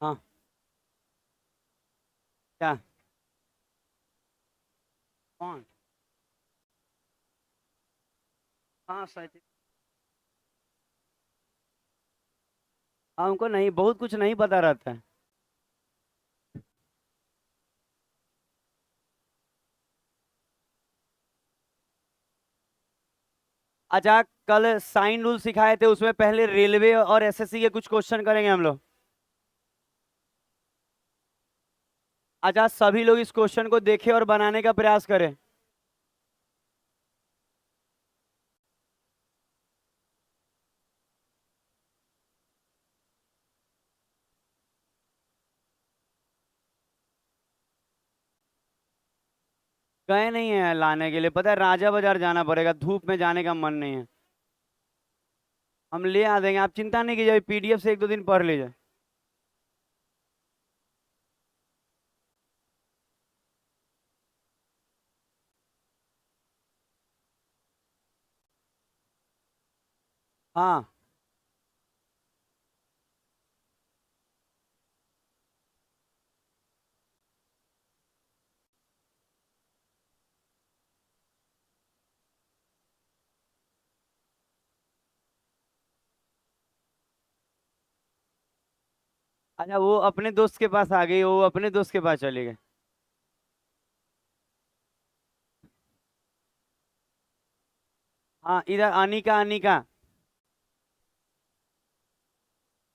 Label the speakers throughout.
Speaker 1: हाँ। क्या? कौन? हाँ सच। हमको नहीं, बहुत कुछ नहीं पता रहता है। अच्छा, कल साइन रूल सिखाए थे, उसमें पहले रेलवे और एसएससी के कुछ क्वेश्चन करेंगे हम लोग। अच्छा, सभी लोग इस क्वेश्चन को देखें और बनाने का प्रयास करें। गए नहीं है लाने के लिए, पता है राजा बाजार जाना पड़ेगा, धूप में जाने का मन नहीं है। हम ले आ देंगे, आप चिंता नहीं कीजिए, पीडीएफ से एक दो दिन पढ़ लीजिए। हाँ। अच्छा, वो अपने दोस्त के पास आ गई, वो अपने दोस्त के पास चले गए। हाँ, इधर अनिका अनिका।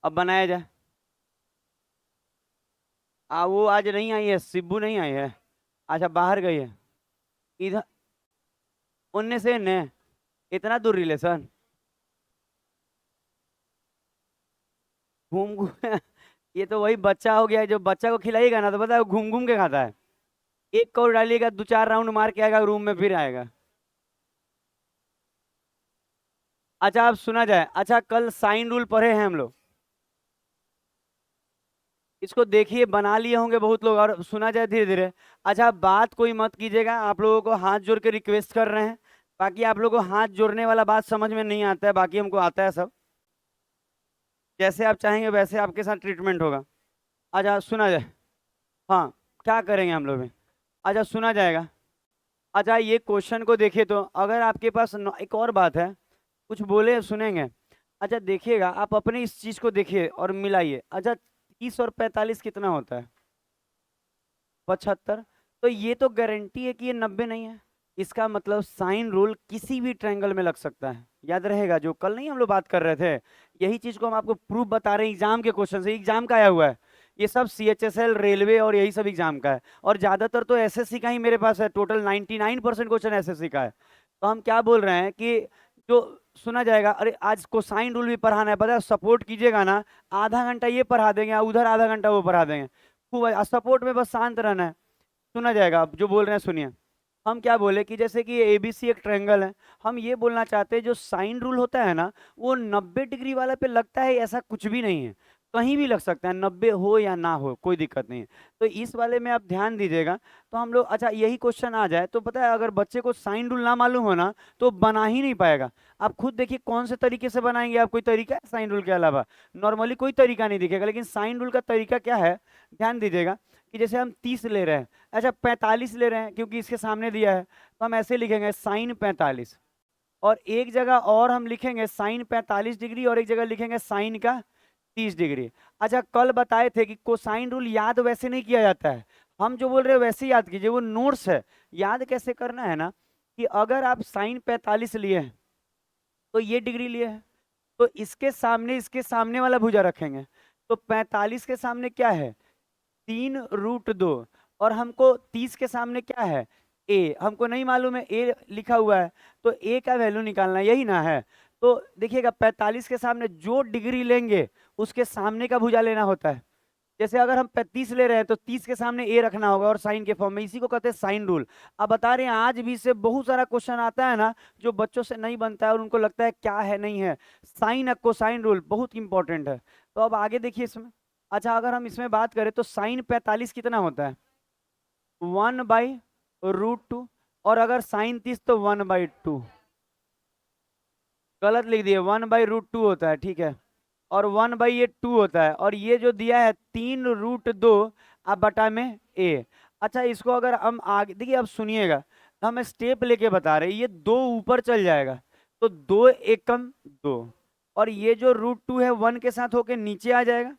Speaker 1: अब बनाया जाए। वो आज नहीं आई है, सिब्बू नहीं आई है। अच्छा, बाहर गई है। इधर उनने से ने इतना दूर रिलेशन। घूम घूम ये तो वही बच्चा हो गया है, जो बच्चा को खिलाएगा ना तो पता है वो घूम घूम के खाता है। एक कौर डालिएगा, दो चार राउंड मार के आएगा रूम में, फिर आएगा। अच्छा, अब सुना जाए। अच्छा, कल साइन रूल पढ़े हैं हम लोग। इसको देखिए, बना लिए होंगे बहुत लोग, और सुना जाए धीरे धीरे। अच्छा, बात कोई मत कीजिएगा, आप लोगों को हाथ जोड़ के रिक्वेस्ट कर रहे हैं। बाकी आप लोगों को हाथ जोड़ने वाला बात समझ में नहीं आता है, बाकी हमको आता है सब। जैसे आप चाहेंगे वैसे आपके साथ ट्रीटमेंट होगा। अच्छा, सुना जाए। हाँ। क्या करेंगे हम लोग में? अच्छा, सुना जाएगा। अच्छा, ये क्वेश्चन को देखिए, तो अगर आपके पास एक और बात है, कुछ बोले सुनेंगे। अच्छा, देखिएगा, आप अपने इस चीज को देखिए और मिलाइए। अच्छा, 30 और 45 कितना होता है? 75। तो ये तो गारंटी है कि ये 90 नहीं है। इसका मतलब साइन रूल किसी भी ट्रायंगल में लग सकता है। याद रहेगा, जो कल नहीं हम लोग बात कर रहे थे, यही चीज को हम आपको प्रूफ बता रहे हैं एग्जाम के क्वेश्चन से। एग्जाम का आया हुआ है, ये सब सीएचएसएल रेलवे और यही सब एग्जाम का है। और ज्यादातर तो एसएससी का ही मेरे पास है, टोटल 99% क्वेश्चन एसएससी का है। तो हम क्या बोल रहे हैं कि जो सुना जाएगा, अरे आज को साइन रूल भी पढ़ाना है, पता है सपोर्ट कीजिएगा ना, आधा घंटा ये पढ़ा देंगे, उधर आधा घंटा वो पढ़ा देंगे। खूब सपोर्ट में बस शांत रहना है। सुना जाएगा, आप जो बोल रहे हैं सुनिए। हम क्या बोले कि जैसे कि एबीसी एक ट्रायंगल है, हम ये बोलना चाहते हैं जो साइन रूल होता है ना, वो 90 डिग्री वाला पे लगता है, ऐसा कुछ भी नहीं है। कहीं भी लग सकता है, 90 हो या ना हो, कोई दिक्कत नहीं है। तो इस वाले में आप ध्यान दीजिएगा। तो हम लोग, अच्छा यही क्वेश्चन आ जाए तो पता है, अगर बच्चे को साइन रूल ना मालूम हो ना, तो बना ही नहीं पाएगा। आप खुद देखिए कौन से तरीके से बनाएंगे, आप कोई तरीका है साइन रूल के अलावा? नॉर्मली कोई तरीका नहीं दिखेगा, लेकिन साइन रूल का तरीका क्या है, ध्यान दीजिएगा। कि जैसे हम 30 ले रहे हैं, अच्छा 45 ले रहे हैं क्योंकि इसके सामने दिया है, तो हम ऐसे लिखेंगे साइन 45। और एक जगह और हम लिखेंगे साइन 45 डिग्री, और एक जगह लिखेंगे साइन का 30 डिग्री। अच्छा, कल बताए थे कि कोसाइन रूल याद वैसे नहीं किया जाता है, हम जो बोल रहे हैं वैसे याद कीजिए, वो नोट्स है। याद कैसे करना है ना, कि अगर आप साइन 45 लिए हैं, तो ये डिग्री लिए हैं, तो इसके सामने वाला भुजा रखेंगे। तो 45 के सामने क्या है? 3√2। और हमको 30 के सामने क्या है? ए, हमको नहीं मालूम है, ए लिखा हुआ है। तो ए का वैल्यू निकालना है, यही ना है। तो देखिएगा, 45 के सामने जो डिग्री लेंगे, उसके सामने का भुजा लेना होता है। जैसे अगर हम 35 ले रहे हैं, तो 30 के सामने ए रखना होगा, और साइन के फॉर्म में, इसी को कहते हैं साइन रूल। अब बता रहे हैं, आज भी से बहुत सारा क्वेश्चन आता है ना, जो बच्चों से नहीं बनता है, और उनको लगता है क्या है नहीं है। साइन कोसाइन रूल बहुत इंपॉर्टेंट है। तो अब आगे देखिए इसमें। अच्छा, अगर हम इसमें बात करें तो साइन 45 कितना होता है? 1/√2। और अगर साइन 30 तो 1/2। गलत लिख दिए, 1/√2 होता है, ठीक है। और 1 बाई ये 2 होता है, और ये जो दिया है 3√2 अब बटा में a। अच्छा, इसको अगर हम आगे देखिए, अब सुनिएगा, हम स्टेप लेके बता रहे हैं, ये 2 ऊपर चल जाएगा तो 2 एकम 2, और ये जो √2 है 1 के साथ होके नीचे आ जाएगा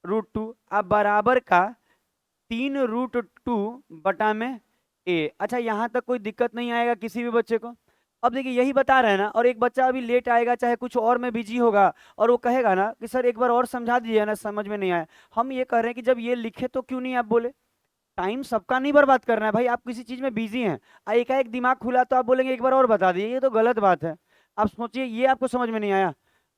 Speaker 1: √2, अब बराबर का 3√2 बटा में a। अच्छा, यहाँ तक कोई दिक्कत नहीं आएगा किसी भी बच्चे को? अब देखिए, यही बता रहे हैं ना, और एक बच्चा अभी लेट आएगा, चाहे कुछ और में बिजी होगा, और वो कहेगा ना कि सर एक बार और समझा दीजिए ना, समझ में नहीं आया। हम ये कह रहे हैं कि जब ये लिखे तो क्यों नहीं आप बोले? टाइम सबका नहीं बर्बाद करना है भाई, आप किसी चीज में बिजी हैं, एकाएक दिमाग खुला तो आप बोलेंगे एक बार और बता दीजिए, ये तो गलत बात है। आप सोचिए, ये आपको समझ में नहीं आया,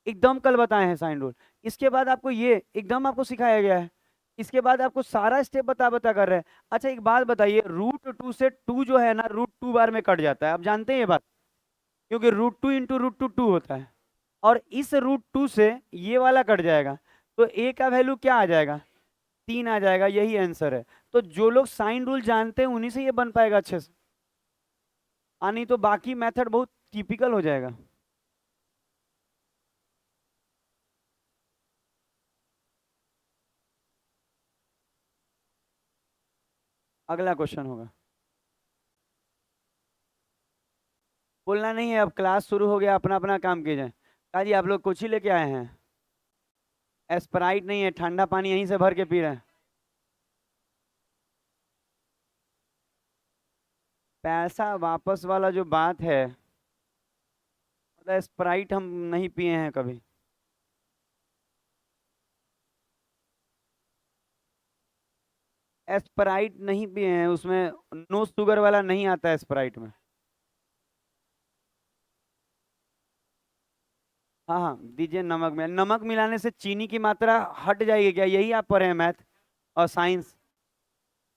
Speaker 1: एकदम कल बताए हैं साइन रूल, इसके बाद आपको ये एकदम आपको सिखाया गया है, इसके बाद आपको सारा स्टेप बता बता कर रहे हैं। अच्छा, एक बात बताइए, √2 से 2 जो है ना, √2 बार में कट जाता है, आप जानते हैं ये बात? क्योंकि √2 इंटू √2 2 होता है, और इस √2 से ये वाला कट जाएगा, तो a का वैल्यू क्या आ जाएगा? 3 आ जाएगा, यही आंसर है। तो जो लोग साइन रूल जानते हैं उन्हीं से ये बन पाएगा अच्छे से, नहीं तो बाकी मेथड बहुत टिपिकल हो जाएगा। अगला क्वेश्चन होगा। बोलना नहीं है, अब क्लास शुरू हो गया, अपना अपना काम कीजिए। कहा जी, आप लोग कुछ ही लेके आए हैं? स्प्राइट नहीं है, ठंडा पानी यहीं से भर के पी रहे हैं। पैसा वापस वाला जो बात है, मतलब स्प्राइट हम नहीं पिए हैं कभी। स्प्राइट नहीं पिए हैं, उसमें नो शुगर वाला नहीं आता है स्प्राइट में। हाँ हाँ, दीजिए नमक में, नमक मिलाने से चीनी की मात्रा हट जाएगी क्या? यही आप पढ़े हैं मैथ और साइंस।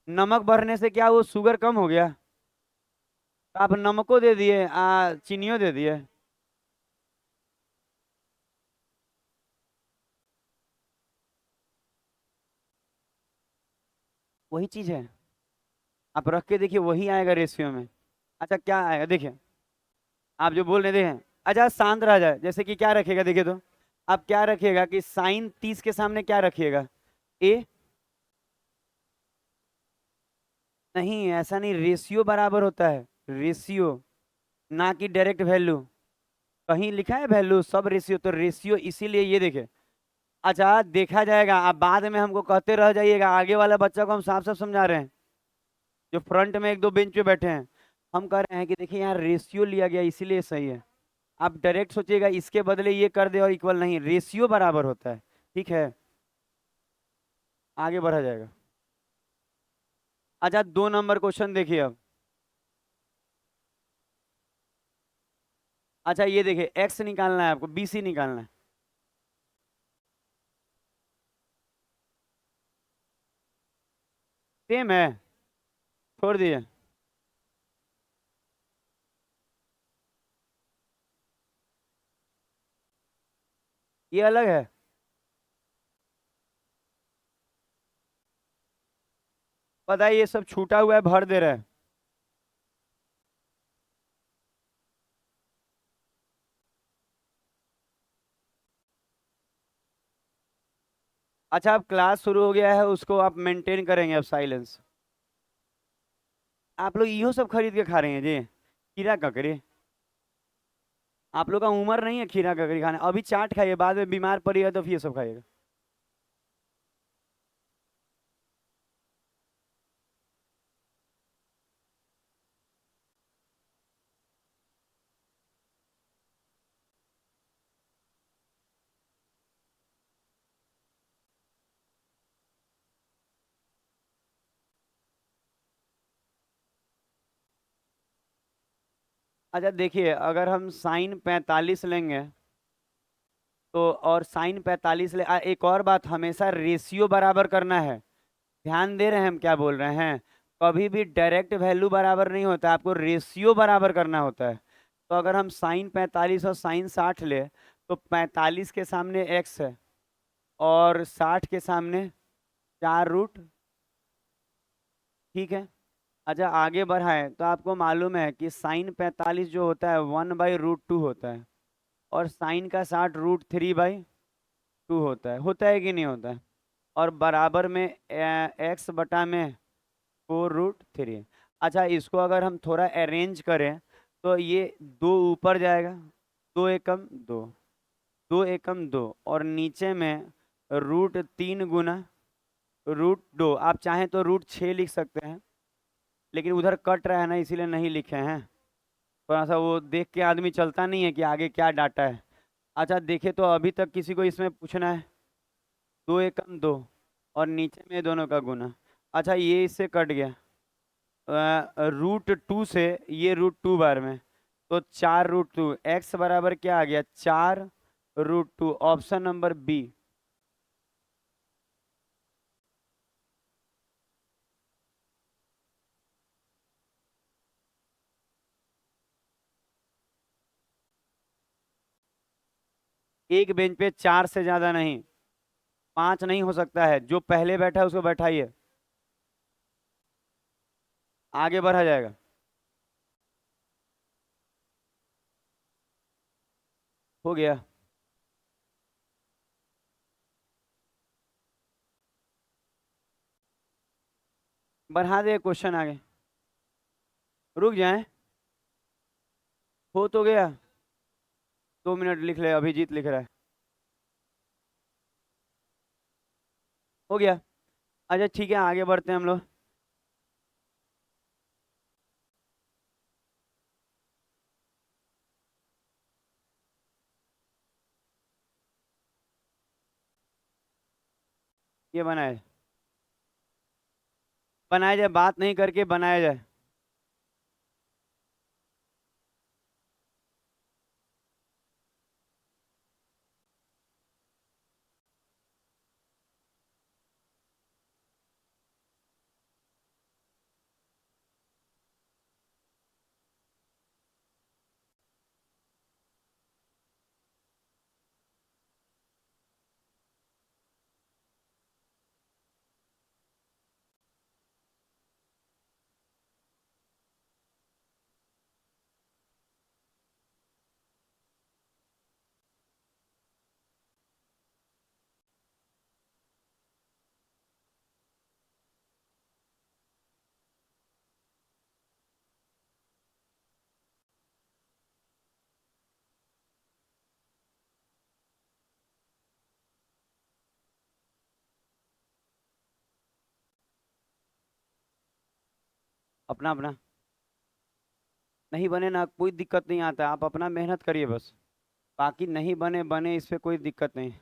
Speaker 1: नमक भरने से क्या वो शुगर कम हो गया? तो आप नमको दे दिए, चीनियो दे दिए। वही चीज है, आप रख के देखिए, वही आएगा रेशियो में। अच्छा, क्या आएगा देखिए, आप जो बोल रहे थे। अच्छा, शांत रह जाए, जैसे कि क्या रखेगा देखिए तो, आप क्या रखिएगा कि साइन 30 के सामने क्या रखिएगा? ए। नहीं, ऐसा नहीं, रेशियो बराबर होता है, रेशियो, ना कि डायरेक्ट वैल्यू। कहीं लिखा है वैल्यू? सब रेशियो, तो रेशियो इसीलिए ये देखे। अच्छा, देखा जाएगा, आप बाद में हमको कहते रह जाइएगा, आगे वाला बच्चा को हम साफ साफ समझा रहे हैं, जो फ्रंट में एक दो बेंच पे बैठे हैं। हम कह रहे हैं कि देखिए, यहाँ रेशियो लिया गया इसीलिए सही है। आप डायरेक्ट सोचिएगा इसके बदले ये कर दे और इक्वल, नहीं, रेशियो बराबर होता है। ठीक है, आगे बढ़ा जाएगा। अच्छा, 2 नंबर क्वेश्चन देखिए अब। अच्छा, ये देखिए, एक्स निकालना है आपको, BC निकालना है। सेम है, छोड़ दिए। ये अलग है। पता है, ये सब छूटा हुआ है, भर दे रहा है। अच्छा, अब क्लास शुरू हो गया है, उसको आप मेंटेन करेंगे अब साइलेंस। आप लोग इहो सब खरीद के खा रहे हैं जी, खीरा ककड़ी? आप लोग का उम्र नहीं है खीरा ककड़ी खाने, अभी चाट खाइए, बाद में बीमार पड़िएगा तो फिर ये सब खाइएगा। अच्छा, देखिए, अगर हम साइन 45 लेंगे तो, और साइन 45 एक और बात, हमेशा रेशियो बराबर करना है। ध्यान दे रहे हैं हम क्या बोल रहे हैं? कभी भी डायरेक्ट वैल्यू बराबर नहीं होता, आपको रेशियो बराबर करना होता है। तो अगर हम साइन 45 और साइन 60 ले, तो 45 के सामने एक्स है, और 60 के सामने 4 रूट। ठीक है। अच्छा, आगे बढ़ाएं तो आपको मालूम है कि साइन 45 जो होता है 1/√2 होता है, और साइन का 60 √3/। होता है कि नहीं होता है। और बराबर में एक्स बटा में 4√3। अच्छा, इसको अगर हम थोड़ा अरेंज करें तो ये 2 ऊपर जाएगा, 2 एकम 2, 2 एकम 2, और नीचे में √3 गुना √2। आप चाहें तो √6 लिख सकते हैं, लेकिन उधर कट रहा है ना, इसीलिए नहीं लिखे हैं। थोड़ा सा वो देख के आदमी चलता नहीं है कि आगे क्या डाटा है। अच्छा देखिए, तो अभी तक किसी को इसमें पूछना है? 2 एकम 2 और नीचे में दोनों का गुना। अच्छा, ये इससे कट गया, √2 से ये √2 बार में, तो 4√2। एक्स बराबर क्या आ गया? 4√2। Option number B. एक बेंच पे 4 से ज्यादा नहीं, 5 नहीं हो सकता है। जो पहले बैठा है उसको बैठाइए, आगे बढ़ा जाएगा। हो गया। बढ़ा दे क्वेश्चन आगे। रुक जाए, हो तो गया। 2 मिनट लिख ले, अभिजीत लिख रहा है। हो गया। अच्छा ठीक है, आगे बढ़ते हैं हम लोग। ये बनाए, बनाया जाए, बात नहीं करके बनाया जाए। अपना अपना नहीं बने ना, कोई दिक्कत नहीं आता, आप अपना मेहनत करिए बस। बाकी नहीं बने बने, इस पे कोई दिक्कत नहीं।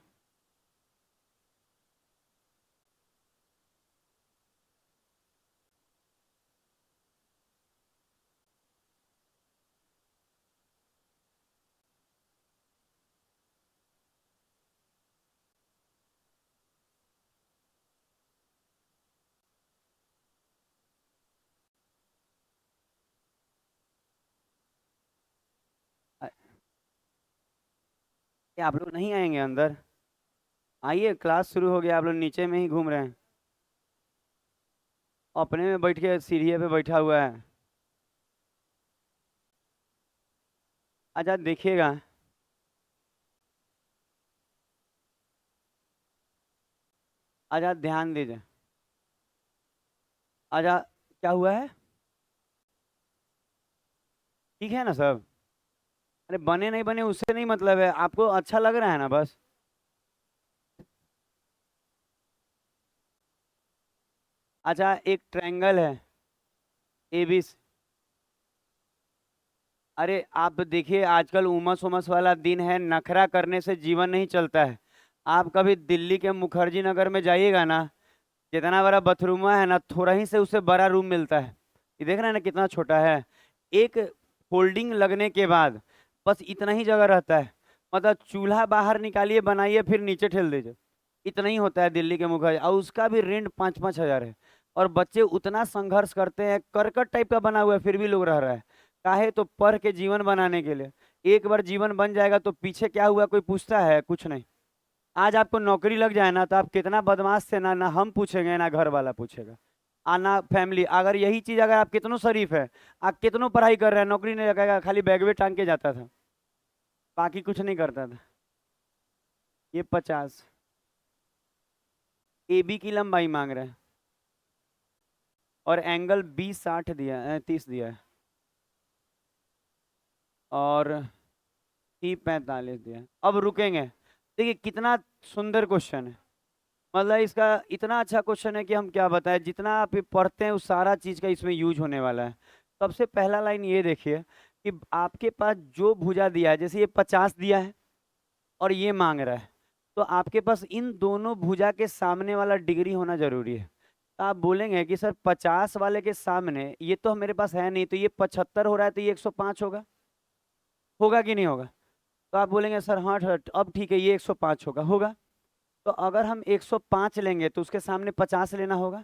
Speaker 1: अ- ये आप लोग नहीं आएंगे अंदर? आइए, क्लास शुरू हो गया, आप लोग नीचे में ही घूम रहे हैं। अपने में बैठ के सीढ़ी पे बैठा हुआ है। अच्छा देखिएगा। अच्छा ध्यान दीजिए। अच्छा, क्या हुआ है? ठीक है ना सब? अरे बने नहीं बने उससे नहीं मतलब है, आपको अच्छा लग रहा है ना बस। अच्छा, एक ट्रायंगल है एबीसी। अरे आप देखिए, आजकल उमस उमस वाला दिन है, नखरा करने से जीवन नहीं चलता है। आप कभी दिल्ली के मुखर्जी नगर में जाइएगा ना, जितना बड़ा बाथरूम है ना, थोड़ा ही से उससे बड़ा रूम मिलता है। ये देख रहे हैं ना कितना छोटा है। एक फोल्डिंग लगने के बाद बस इतना ही जगह रहता है। मतलब चूल्हा बाहर निकालिए, बनाइए, फिर नीचे ठेल दीजिए। इतना ही होता है दिल्ली के मुखर्जी, और उसका भी रेंट 5-5 हजार है। और बच्चे उतना संघर्ष करते हैं, करकट टाइप का बना हुआ है, फिर भी लोग रह रहा है। काहे? तो पढ़ के जीवन बनाने के लिए। एक बार जीवन बन जाएगा तो पीछे क्या हुआ कोई पूछता है? कुछ नहीं। आज आपको नौकरी लग जाए ना, तो आप कितना बदमाश थे ना, ना हम पूछेंगे ना घर वाला पूछेगा, आना फैमिली। अगर यही चीज, अगर आप कितनों शरीफ है, आप कितनों पढ़ाई कर रहे हैं, नौकरी नहीं लगेगा, खाली बैग में टांग के जाता था, बाकी कुछ नहीं करता था। ये 50। ए बी की लंबाई मांग रहे हैं और एंगल बी 60 दिया है, 30 दिया है और सी 45 दिया है। अब रुकेंगे, देखिए कितना सुंदर क्वेश्चन है। मतलब इसका इतना अच्छा क्वेश्चन है कि हम क्या बताएं, जितना आप ये पढ़ते हैं उस सारा चीज का इसमें यूज होने वाला है। सबसे पहला लाइन ये देखिए कि आपके पास जो भुजा दिया है, जैसे ये 50 दिया है और ये मांग रहा है, तो आपके पास इन दोनों भुजा के सामने वाला डिग्री होना जरूरी है। तो आप बोलेंगे कि सर 50 वाले के सामने ये तो मेरे पास है नहीं, तो ये 75 हो रहा है, तो ये 105 होगा, होगा कि नहीं होगा? तो आप बोलेंगे सर हाँ अब ठीक है, ये 105 होगा। तो अगर हम 105 लेंगे तो उसके सामने 50 लेना होगा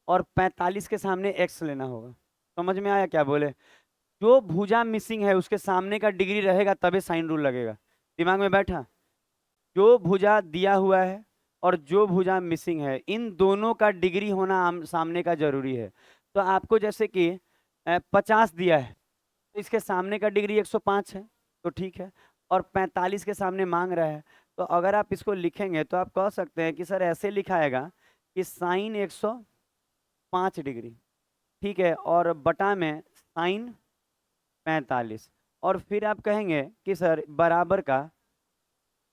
Speaker 1: और 45 के सामने एक्स लेना होगा। समझ में आया क्या बोले? जो भुजा मिसिंग है उसके सामने का डिग्री रहेगा तभी साइन रूल लगेगा। दिमाग में बैठा? जो भुजा दिया हुआ है और जो भुजा मिसिंग है, इन दोनों का डिग्री होना सामने का जरूरी है। तो आपको जैसे कि 50 दिया है तो इसके सामने का डिग्री 105 है, तो ठीक है। और 45 के सामने मांग रहा है, तो अगर आप इसको लिखेंगे तो आप कह सकते हैं कि सर ऐसे लिखाएगा कि साइन 105 डिग्री, ठीक है, और बटा में साइन 45। और फिर आप कहेंगे कि सर बराबर का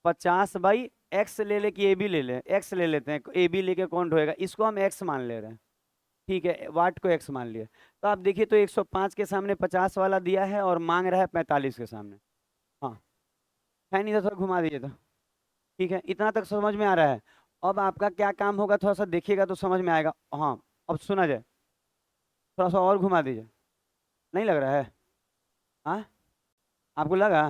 Speaker 1: 50 बाई एक्स ले ले कि ए बी ले ले, एक्स ले लेते हैं, ए बी लेके कौन होएगा, इसको हम एक्स मान ले रहे हैं, ठीक है, वाट को एक्स मान लिया। तो आप देखिए तो 105 के सामने 50 वाला दिया है और मांग रहा है 45 के सामने। हाँ है नहीं, तो थोड़ा घुमा दीजिए तो। ठीक है, इतना तक समझ में आ रहा है? अब आपका क्या काम होगा, थोड़ा सा देखिएगा तो समझ में आएगा। हाँ अब सुना जाए, थोड़ा सा और घुमा दीजिए। नहीं लग रहा है? हाँ आपको लगा?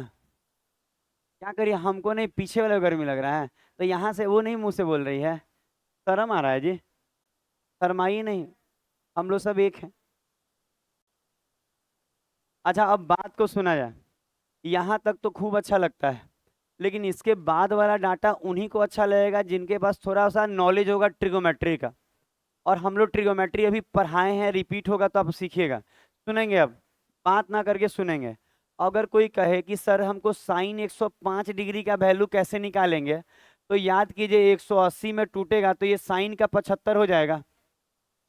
Speaker 1: क्या करिए, हमको नहीं, पीछे वाले को गर्मी लग रहा है, तो यहाँ से वो नहीं मुंह से बोल रही है, शर्म आ रहा है जी। शर्माइए नहीं, हम लोग सब एक हैं। अच्छा अब बात को सुना जाए, यहाँ तक तो खूब अच्छा लगता है, लेकिन इसके बाद वाला डाटा उन्हीं को अच्छा लगेगा जिनके पास थोड़ा सा नॉलेज होगा ट्रिगोमेट्री का। और हम लोग ट्रिगोमेट्री अभी पढ़ाए हैं, रिपीट होगा तो आप सीखिएगा। सुनेंगे अब, बात ना करके सुनेंगे। अगर कोई कहे कि सर हमको साइन 105 डिग्री का वैल्यू कैसे निकालेंगे, तो याद कीजिए 180 में टूटेगा तो ये साइन का 75 हो जाएगा।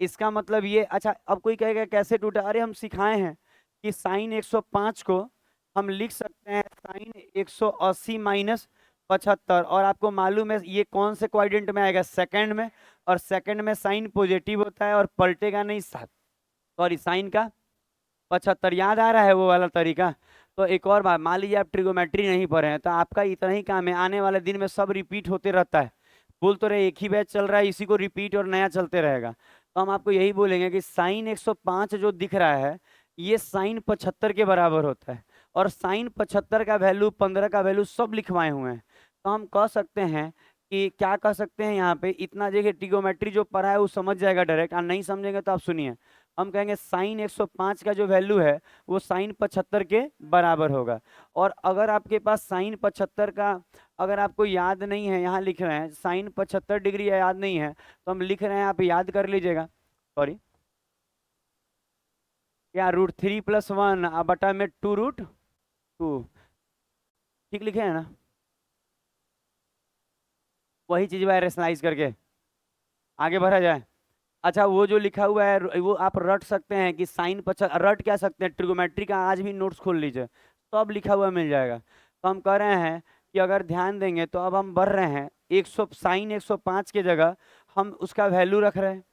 Speaker 1: इसका मतलब ये, अच्छा अब कोई कहेगा कैसे टूटा, अरे हम सिखाए हैं कि साइन 105 को हम लिख सकते हैं साइन 180 माइनस 75। और आपको मालूम है ये कौन से क्वाड्रेंट में आएगा, सेकंड में। और सेकंड में साइन पॉजिटिव होता है और पलटेगा नहीं, सॉरी साइन का 75। याद आ रहा है वो वाला तरीका? तो एक और बात, मान लीजिए आप ट्रिगोमेट्री नहीं पढ़े हैं, तो आपका इतना ही काम है, आने वाले दिन में सब रिपीट होते रहता है। बोल तो रहे एक ही बैच चल रहा है, इसी को रिपीट और नया चलते रहेगा। तो हम आपको यही बोलेंगे कि साइन 105 जो दिख रहा है ये साइन 75 के बराबर होता है। और साइन 75 का वैल्यू, 15 का वैल्यू सब लिखवाए हुए हैं। तो हम कह सकते हैं कि क्या कह सकते हैं यहाँ पे, इतना जगह ट्रिगोमेट्री जो पढ़ा है वो समझ जाएगा डायरेक्ट, और नहीं समझेंगे तो आप सुनिए। हम कहेंगे साइन 105 का जो वैल्यू है वो साइन 75 के बराबर होगा। और अगर आपके पास साइन 75 का, अगर आपको याद नहीं है, यहाँ लिख रहे हैं साइन 75 डिग्री याद नहीं है, तो हम लिख रहे हैं, आप याद कर लीजिएगा। सॉरी, क्या √3 + 1 बटा में 2√2, ठीक लिखे हैं ना? वही चीज है रेशनलाइज करके आगे बढ़ा जाए। अच्छा वो जो लिखा हुआ है वो आप रट सकते हैं कि साइन 75, रट क्या सकते हैं, ट्रिगोमेट्री का आज भी नोट्स खोल लीजिए, सब लिखा हुआ मिल जाएगा। तो हम कह रहे हैं कि अगर ध्यान देंगे तो अब हम बढ़ रहे हैं 100, साइन 105 की जगह हम उसका वैल्यू रख रहे हैं।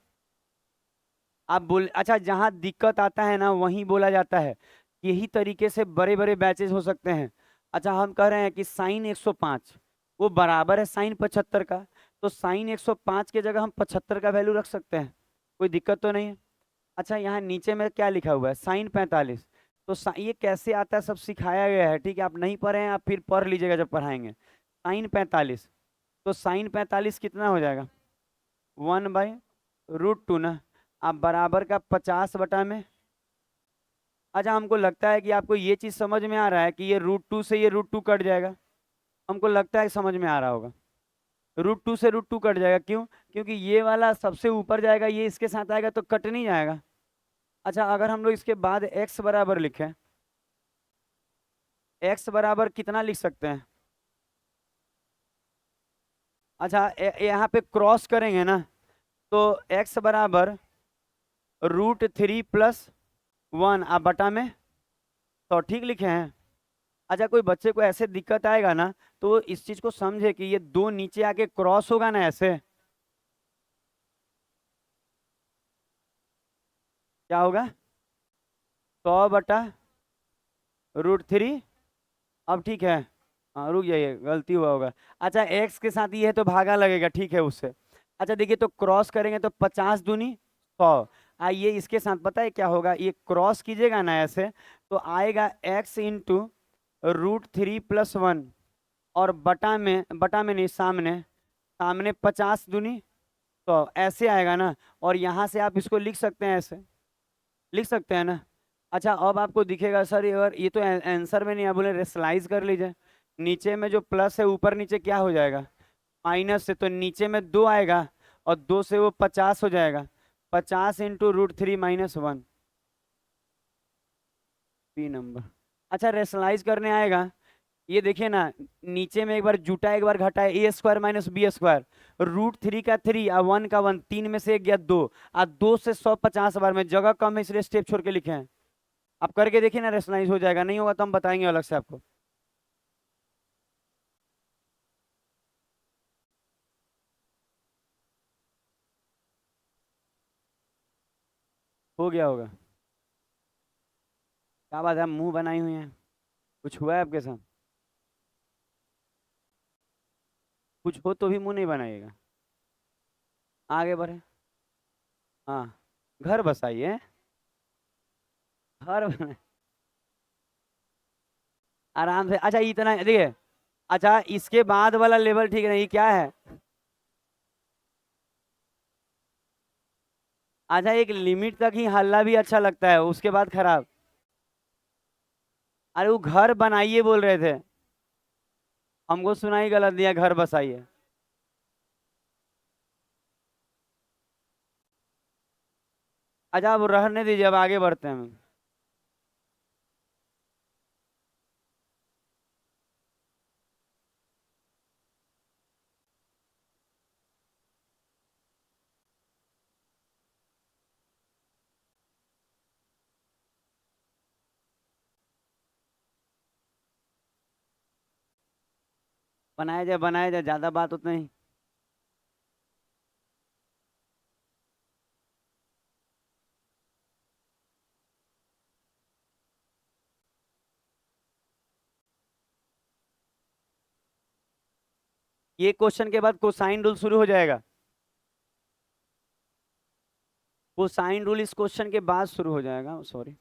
Speaker 1: आप बोल, अच्छा जहाँ दिक्कत आता है ना वहीं बोला जाता है, यही तरीके से बड़े बड़े बैचेस हो सकते हैं। अच्छा हम कह रहे हैं कि साइन 105 वो बराबर है साइन 75 का, तो साइन 105 की जगह हम 75 का वैल्यू रख सकते हैं, कोई दिक्कत तो नहीं है। अच्छा यहाँ नीचे में क्या लिखा हुआ है, साइन 45। तो ये कैसे आता है सब सिखाया गया है, ठीक है, आप नहीं पढ़े हैं, आप फिर पढ़ लीजिएगा जब पढ़ाएंगे। साइन 45, तो साइन 45 कितना हो जाएगा, 1/√2 ना। आप बराबर का 50 बटा में, अच्छा हमको लगता है कि आपको ये चीज समझ में आ रहा है कि ये √2 से ये √2 कट जाएगा। हमको लगता है समझ में आ रहा होगा, √2 से √2 कट जाएगा, क्यों? क्योंकि ये वाला सबसे ऊपर जाएगा, ये इसके साथ आएगा तो कट नहीं जाएगा। अच्छा अगर हम लोग इसके बाद x बराबर लिखें, x बराबर कितना लिख सकते हैं? अच्छा यहाँ पे क्रॉस करेंगे ना, तो x बराबर √3+1 आप बटा में तो ठीक लिखे हैं। अच्छा कोई बच्चे को ऐसे दिक्कत आएगा ना, तो वो इस चीज को समझे कि ये दो नीचे आके क्रॉस होगा ना ऐसे, क्या होगा, 100/√3। अब ठीक है, हाँ रुक जाइए गलती हुआ होगा। अच्छा एक्स के साथ ये है तो भागा लगेगा, ठीक है उससे। अच्छा देखिए तो क्रॉस करेंगे तो 50×2 = 100। आइए इसके साथ पता है क्या होगा, ये क्रॉस कीजिएगा ना ऐसे, तो आएगा x × √3+1 और बटा में नहीं, सामने, सामने 50×2 ऐसे आएगा ना। और यहाँ से आप इसको लिख सकते हैं, ऐसे लिख सकते हैं ना। अच्छा अब आपको दिखेगा सर अगर ये तो आंसर में नहीं, आप बोले रेशनलाइज कर लीजिए। नीचे में जो प्लस है ऊपर नीचे क्या हो जाएगा, माइनस से, तो नीचे में 2 आएगा और 2 से वो 50 हो जाएगा। 50 × √3 - 1 बी नंबर। अच्छा रेशनलाइज करने आएगा, ये देखिए ना, नीचे में एक बार जुटा एक बार घटा है, a² - b²। √3 का 3 और 1 का 1, 3 में से एक गया 2 और 2 से 150 बार में जगह कम है इसलिए स्टेप छोड़ के लिखे हैं। आप करके देखिए ना, रेशनलाइज हो जाएगा, नहीं होगा तो हम बताएंगे अलग से आपको। हो गया होगा। क्या बात है, आप मुंह बनाई हुई हैं, कुछ हुआ है आपके साथ? कुछ हो तो भी मुंह नहीं बनाइएगा, आगे बढ़े। हाँ, घर बसाइए, घर बना, आराम से। अच्छा इतना देखिए, अच्छा इसके बाद वाला लेवल ठीक नहीं, क्या है, अच्छा एक लिमिट तक ही हल्ला भी अच्छा लगता है, उसके बाद खराब। अरे वो घर बनाइए बोल रहे थे, हमको सुनाई गलत दिया, घर बसाइए। अच्छा अब रहने दीजिए, अब आगे बढ़ते हैं हम। बनाया जाए, ज्यादा बात उतना ही। ये क्वेश्चन के बाद कोसाइन रूल शुरू हो जाएगा, कोसाइन रूल इस क्वेश्चन के बाद शुरू हो जाएगा, सॉरी।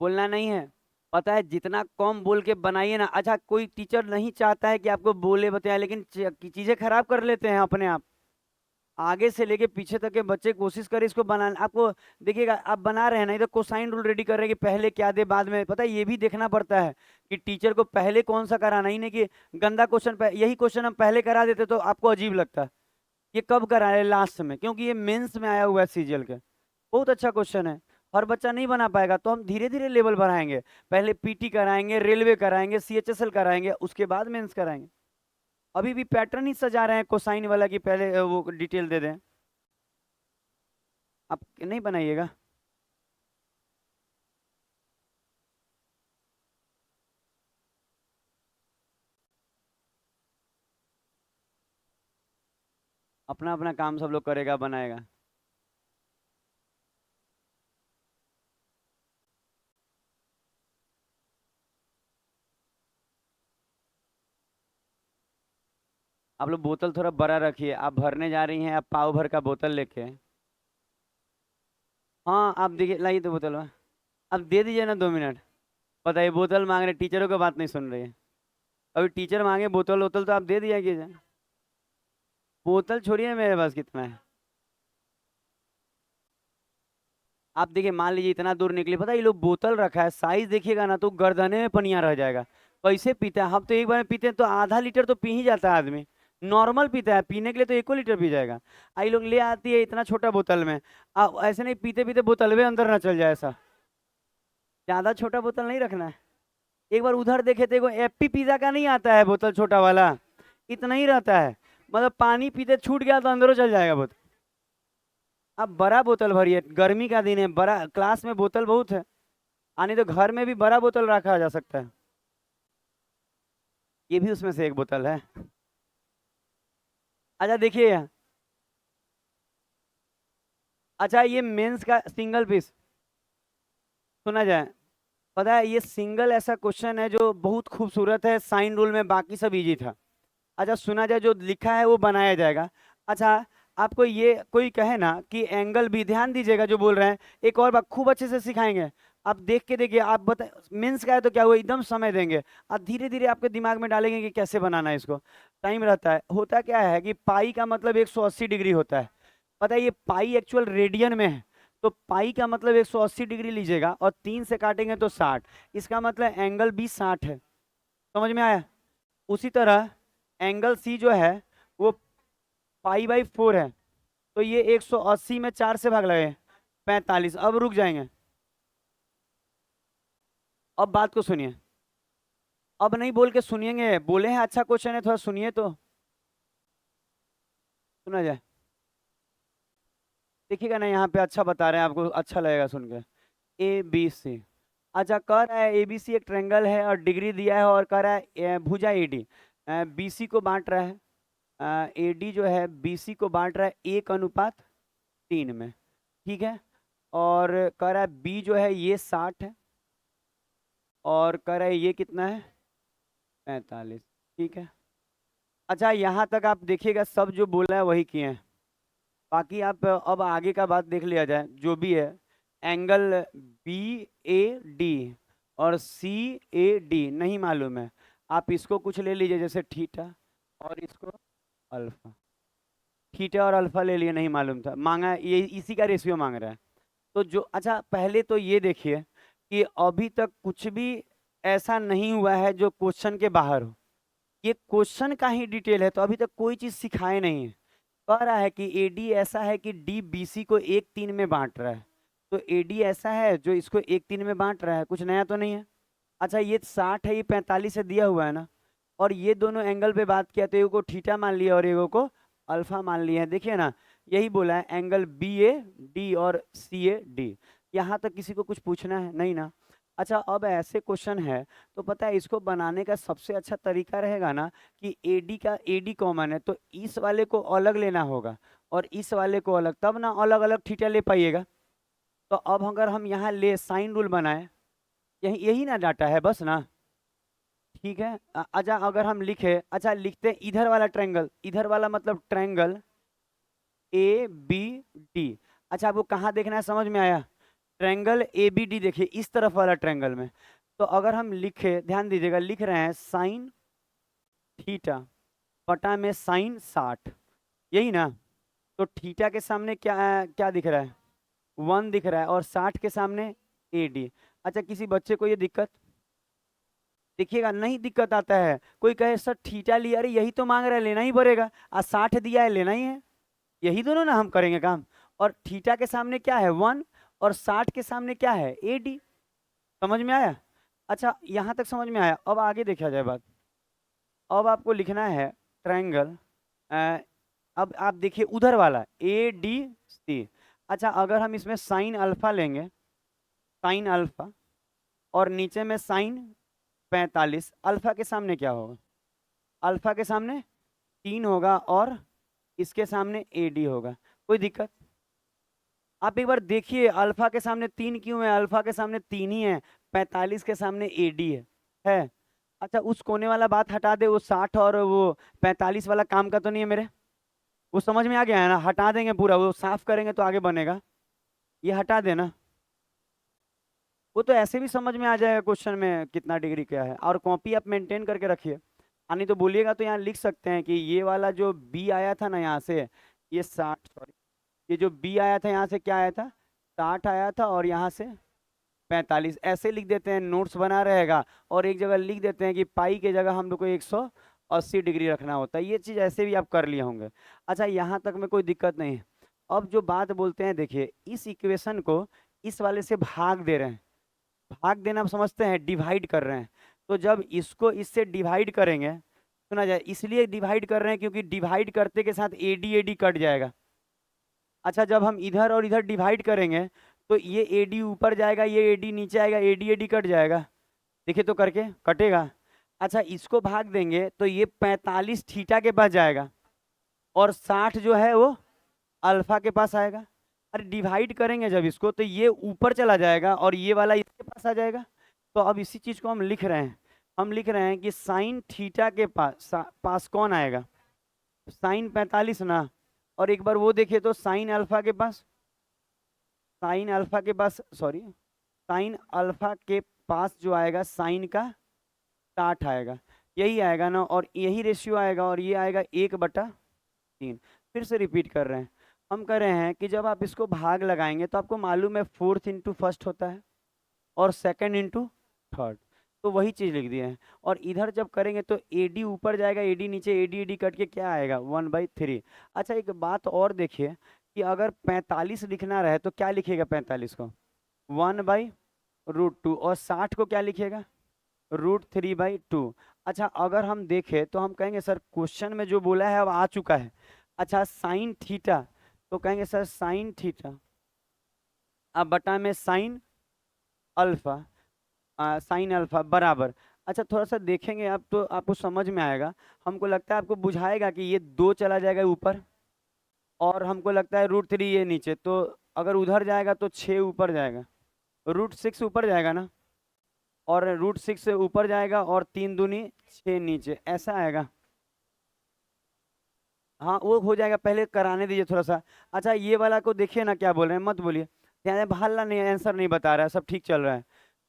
Speaker 1: बोलना नहीं है, पता है जितना कम बोल के बनाइए ना। अच्छा कोई टीचर नहीं चाहता है कि आपको बोले बताए, लेकिन चीजें खराब कर लेते हैं अपने आप। आगे से लेके पीछे तक के बच्चे कोशिश करें इसको बनाने, आपको देखिएगा आप बना रहे हैं ना, इधर कोसाइन रूल रेडी कर रहे हैं कि पहले क्या दे बाद में, पता है ये भी देखना पड़ता है कि टीचर को पहले कौन सा कराना, ही नहीं कि गंदा क्वेश्चन, यही क्वेश्चन हम पहले करा देते तो आपको अजीब लगता। ये कब कराए, लास्ट में, क्योंकि ये मेंस में आया हुआ है सीजीएल के। बहुत अच्छा क्वेश्चन है, हर बच्चा नहीं बना पाएगा, तो हम धीरे धीरे लेवल बढ़ाएंगे। पहले पीटी कराएंगे, रेलवे कराएंगे, सीएचएसएल कराएंगे, उसके बाद मेंस कराएंगे। अभी भी पैटर्न ही सजा रहे हैं कोसाइन वाला कि पहले वो डिटेल दे दें। आप नहीं बनाइएगा। अपना अपना काम सब लोग करेगा, बनाएगा। आप लोग बोतल थोड़ा बड़ा रखिए, आप भरने जा रही हैं, आप पाव भर का बोतल लेके। हाँ आप देखिए, लाइए तो बोतल वहाँ। अब दे दीजिए ना, 2 मिनट। बताइए बोतल मांग रहे, टीचरों की बात नहीं सुन रही है। अभी टीचर मांगे बोतल वोतल तो आप दे दिया कीजिए। बोतल छोड़िए, मेरे पास कितना है। आप देखिए, मान लीजिए इतना दूर निकले, पता है ये लोग बोतल रखा है, साइज देखिएगा ना तो गर्दने में पनिया रह जाएगा। कैसे पीते हैं? हम तो एक बार में पीते हैं तो आधा लीटर तो पी ही जाता है आदमी। नॉर्मल पीता है, पीने के लिए तो 1 लीटर पी जाएगा। आई लोग ले आती है इतना छोटा बोतल में। ऐसे नहीं, पीते पीते बोतल में अंदर ना चल जाए ऐसा। ज्यादा छोटा बोतल नहीं रखना है। एक बार उधर देखे थे, एप्पी पिज्जा का नहीं आता है बोतल छोटा वाला, इतना ही रहता है। मतलब पानी पीते छूट गया तो अंदरों चल जाएगा बोतल। अब बड़ा बोतल भरिए, गर्मी का दिन है, बड़ा क्लास में बोतल बहुत है। आने तो घर में भी बड़ा बोतल रखा जा सकता है। ये भी उसमें से एक बोतल है। अच्छा देखिए, अच्छा ये मेंस का सिंगल पीस सुना जाए। पता है ये सिंगल ऐसा क्वेश्चन है जो बहुत खूबसूरत है, साइन रूल में बाकी सब इजी था। अच्छा सुना जाए, जो लिखा है वो बनाया जाएगा। अच्छा, आपको ये कोई कहे ना कि एंगल भी, ध्यान दीजिएगा जो बोल रहे हैं, एक और बात खूब अच्छे से सिखाएंगे। आप देख के देखिए, आप बता मेंस का है तो क्या हुआ, एकदम समय देंगे। आप धीरे धीरे आपके दिमाग में डालेंगे कि कैसे बनाना है इसको। टाइम रहता है, होता क्या है कि पाई का मतलब 180 डिग्री होता है। पता है ये पाई एक्चुअल रेडियन में है। तो पाई का मतलब 180 डिग्री लीजिएगा और 3 से काटेंगे तो 60। इसका मतलब एंगल भी 60 है। समझ में आया? उसी तरह एंगल सी जो है वो पाई/4 है। तो ये 180 में 4 से भाग लगे 45। अब रुक जाएंगे। अब बात को सुनिए। अब नहीं बोल के सुनिएंगे, बोले हैं अच्छा क्वेश्चन है, थोड़ा सुनिए तो सुना जाए। देखिएगा ना, यहाँ पे अच्छा बता रहे हैं, आपको अच्छा लगेगा सुन के। ABC। अच्छा, कह रहा है ABC एक ट्रायंगल है और डिग्री दिया है, और कह रहा है भुजा AD BC को बांट रहा है। AD जो है BC को बांट रहा है 1:3 में। ठीक है। और कह रहा है B जो है ये 60 है, और कह रहा है ये कितना है, 45। ठीक है। अच्छा यहाँ तक आप देखिएगा, सब जो बोला है वही किए हैं। बाकी आप अब आगे का बात देख लिया जाए जो भी है। एंगल BAD और CAD नहीं मालूम है, आप इसको कुछ ले लीजिए, जैसे थीटा, और इसको अल्फा। थीटा और अल्फा ले लिए, नहीं मालूम था, मांगा है, ये इसी का रेशियो मांग रहा है। तो जो, अच्छा पहले तो ये देखिए कि अभी तक कुछ भी ऐसा नहीं हुआ है जो क्वेश्चन के बाहर हो। ये क्वेश्चन का ही डिटेल है, तो अभी तक कोई चीज सिखाए नहीं है। कह रहा है कि AD ऐसा है कि DBC को 1/3 में बांट रहा है। तो AD ऐसा है जो इसको 1/3 में बांट रहा है, कुछ नया तो नहीं है। अच्छा ये 60 है, ये 45 से दिया हुआ है ना। और ये दोनों एंगल पे बात किया तो एक को थीटा मान लिया और एक को अल्फा मान लिया है। देखिए ना, यही बोला है एंगल BAD और CAD। यहाँ तक किसी को कुछ पूछना है नहीं ना? अच्छा अब ऐसे क्वेश्चन है तो पता है इसको बनाने का सबसे अच्छा तरीका रहेगा ना कि AD का AD कॉमन है तो इस वाले को अलग लेना होगा और इस वाले को अलग, तब ना अलग अलग थीटा ले पाइएगा। तो अब अगर हम यहाँ ले साइन रूल बनाए, यही यही ना डाटा है बस ना। ठीक है। अच्छा अगर हम लिखे, अच्छा लिखते हैं इधर वाला ट्रायंगल, इधर वाला मतलब ट्रायंगल ABD। अच्छा आपको कहाँ देखना है, समझ में आया? ट्रायंगल ABD देखिए, इस तरफ वाला ट्रायंगल में। तो अगर हम लिखे, ध्यान दीजिएगा, लिख रहे हैं साइन थीटा बटा में साइन 60, यही ना? तो थीटा के सामने क्या क्या दिख रहा है, 1 दिख रहा है, और 60 के सामने AD। अच्छा किसी बच्चे को ये दिक्कत, देखिएगा नहीं दिक्कत आता है, कोई कहे सर थीटा लिया, अरे यही तो मांग रहा है, लेना ही पड़ेगा, आज 60 दिया है लेना ही है, यही दोनों ना हम करेंगे काम। और थीटा के सामने क्या है 1, और 60 के सामने क्या है AD। समझ में आया? अच्छा यहाँ तक समझ में आया, अब आगे देखा जाए बात। अब आपको लिखना है ट्रायंगल, अब आप देखिए उधर वाला ADC। अच्छा अगर हम इसमें साइन अल्फा लेंगे, साइन अल्फा, और नीचे में साइन 45, अल्फा के सामने क्या होगा, अल्फा के सामने 3 होगा और इसके सामने AD होगा। कोई दिक्कत? आप एक बार देखिए अल्फा के सामने 3 क्यों है, अल्फा के सामने 3 ही है, 45 के सामने AD है। अच्छा उस कोने वाला बात हटा दे, वो 60 और वो 45 वाला काम का तो नहीं है मेरे, वो समझ में आ गया है ना? हटा देंगे पूरा, वो साफ करेंगे तो आगे बनेगा, ये हटा देना। वो तो ऐसे भी समझ में आ जाएगा क्वेश्चन में कितना डिग्री क्या है, और कॉपी आप मेंटेन करके रखिए। नहीं तो बोलिएगा तो यहाँ लिख सकते हैं कि ये वाला जो B आया था ना यहाँ से, ये 60, सॉरी, ये जो B आया था यहाँ से क्या आया था 60 आया था और यहाँ से 45, ऐसे लिख देते हैं, नोट्स बना रहेगा। और एक जगह लिख देते हैं कि पाई के जगह हम लोग को 180 डिग्री रखना होता है। ये चीज़ ऐसे भी आप कर लिए होंगे। अच्छा, यहाँ तक में कोई दिक्कत नहीं है। अब जो बात बोलते हैं, देखिए इस इक्वेशन को इस वाले से भाग दे रहे हैं। भाग देना आप समझते हैं, डिवाइड कर रहे हैं। तो जब इसको इससे डिवाइड करेंगे, सुना जाए, इसलिए डिवाइड कर रहे हैं क्योंकि डिवाइड करते के साथ एडी एडी कट जाएगा। अच्छा, जब हम इधर और इधर डिवाइड करेंगे तो ये एडी ऊपर जाएगा, ये एडी नीचे आएगा, एडी एडी कट जाएगा। देखिए तो करके कटेगा। अच्छा, इसको भाग देंगे तो ये 45 थीटा के पास जाएगा और 60 जो है वो अल्फा के पास आएगा। अरे डिवाइड करेंगे जब इसको तो ये ऊपर चला जाएगा और ये वाला इसके पास आ जाएगा। तो अब इसी चीज को हम लिख रहे हैं। हम लिख रहे हैं कि साइन थीटा के पास कौन आएगा? साइन 45 ना। और एक बार वो देखिए तो साइन अल्फा के पास, साइन अल्फा के पास, सॉरी, साइन अल्फा के पास जो आएगा साइन का 60 आएगा, यही आएगा ना। और यही रेशियो आएगा और ये आएगा 1/3। फिर से रिपीट कर रहे हैं, हम कह रहे हैं कि जब आप इसको भाग लगाएंगे तो आपको मालूम है 4th इंटू फर्स्ट होता है और सेकंड इंटू थर्ड, तो वही चीज लिख दिए हैं। और इधर जब करेंगे तो एडी ऊपर जाएगा, एडी नीचे, एडी एडी कट के क्या आएगा? 1/3। अच्छा, एक बात और देखिए कि अगर 45 लिखना रहे तो क्या लिखेगा? 45 को 1/√2 और 60 को क्या लिखेगा? √3/2। अच्छा, अगर हम देखें तो हम कहेंगे सर क्वेश्चन में जो बोला है अब आ चुका है। अच्छा, साइन थीटा, तो कहेंगे सर साइन थीटा अब बटा में साइन अल्फा, साइन अल्फा बराबर। अच्छा, थोड़ा सा देखेंगे आप तो आपको समझ में आएगा। हमको लगता है आपको बुझाएगा कि ये 2 चला जाएगा ऊपर और हमको लगता है √3 ये नीचे, तो अगर उधर जाएगा तो 6 ऊपर जाएगा, √6 ऊपर जाएगा ना, और √6 से ऊपर जाएगा और 3 दूनी 6 नीचे, ऐसा आएगा। हाँ, वो हो जाएगा, पहले कराने दीजिए थोड़ा सा। अच्छा, ये वाला को देखिए ना, क्या बोल रहे हैं, मत बोलिए, ध्यान से, हल्ला नहीं, आंसर नहीं बता रहा है, सब ठीक चल रहा है।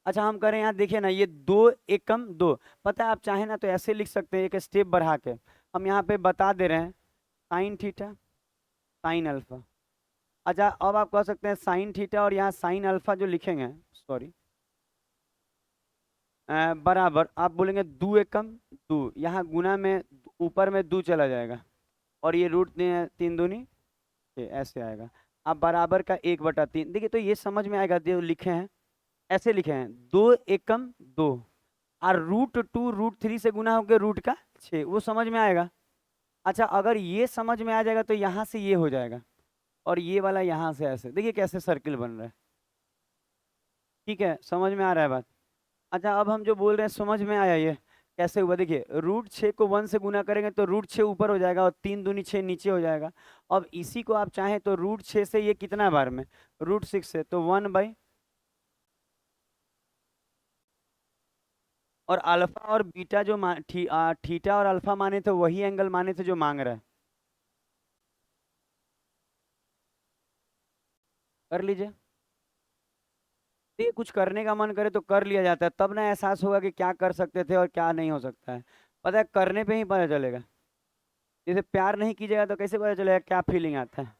Speaker 1: अच्छा, हम करें यहाँ देखिए ना, ये 2 एकम 2, पता है आप चाहे ना तो ऐसे लिख सकते हैं, एक स्टेप बढ़ा के। हम यहाँ पे बता दे रहे हैं साइन थीटा साइन अल्फा। अच्छा, अब आप कह सकते हैं साइन थीटा और यहाँ साइन अल्फा जो लिखेंगे, सॉरी, बराबर, आप बोलेंगे 2 एकम 2, यहाँ गुना में ऊपर में 2 चला जाएगा और ये √3 ऐसे आएगा। अब बराबर का 1/3, देखिए तो ये समझ में आएगा, जो लिखे हैं ऐसे लिखे हैं, 2 एकम 2 और √2 √3 से गुना होकर √6, वो समझ में आएगा। अच्छा, अगर ये समझ में आ जाएगा तो यहाँ से ये हो जाएगा और ये वाला यहाँ से ऐसे, देखिए कैसे सर्किल बन रहा है। ठीक है, समझ में आ रहा है बात? अच्छा, अब हम जो बोल रहे हैं समझ में आया ये कैसे हुआ? देखिए √6 को 1 से गुना करेंगे तो √6 ऊपर हो जाएगा और 3 दूनी 6 नीचे हो जाएगा। अब इसी को आप चाहें तो √6 से ये कितना बार में, √6 से, तो 1/, और अल्फा और बीटा जो थीटा और अल्फा माने थे वही एंगल माने थे जो मांग रहा है। कर लीजिए, ये कुछ करने का मन करे तो कर लिया जाता है, तब ना एहसास होगा कि क्या कर सकते थे और क्या नहीं हो सकता है। पता है, करने पे ही पता चलेगा। जैसे प्यार नहीं कीजिएगा तो कैसे पता चलेगा क्या फीलिंग आता है?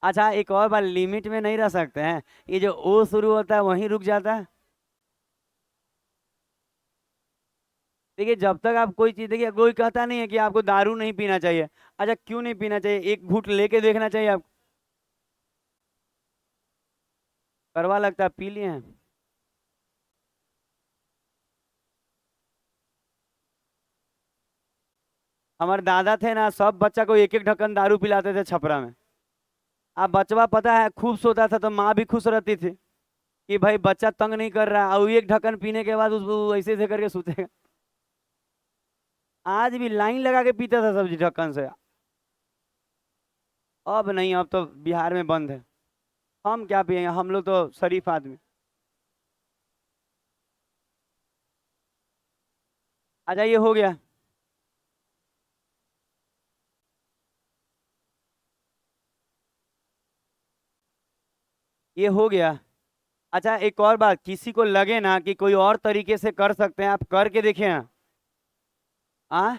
Speaker 1: अच्छा, एक और बात, लिमिट में नहीं रह सकते हैं, ये जो ओ शुरू होता है वहीं रुक जाता है। देखिए, जब तक आप कोई चीज, देखिए कोई कहता नहीं है कि आपको दारू नहीं पीना चाहिए। अच्छा, क्यों नहीं पीना चाहिए? एक घूंट लेके देखना चाहिए आप, करवा लगता है पी लिए हैं। हमारे दादा थे ना, सब बच्चा को एक एक ढक्कन दारू पिलाते थे छपरा में। अब बचवा पता है खूब सोता था तो माँ भी खुश रहती थी कि भाई बच्चा तंग नहीं कर रहा है, और एक ढक्कन पीने के बाद उसको ऐसे ऐसे करके सोतेगा। आज भी लाइन लगा के पीता था सब्जी ढक्कन से। अब नहीं, अब तो बिहार में बंद है। हम क्या पिएंगे, हम लोग तो शरीफ आदमी। अच्छा, ये हो गया, ये हो गया। अच्छा, एक और बात, किसी को लगे ना कि कोई और तरीके से कर सकते हैं, आप करके देखें ना। आ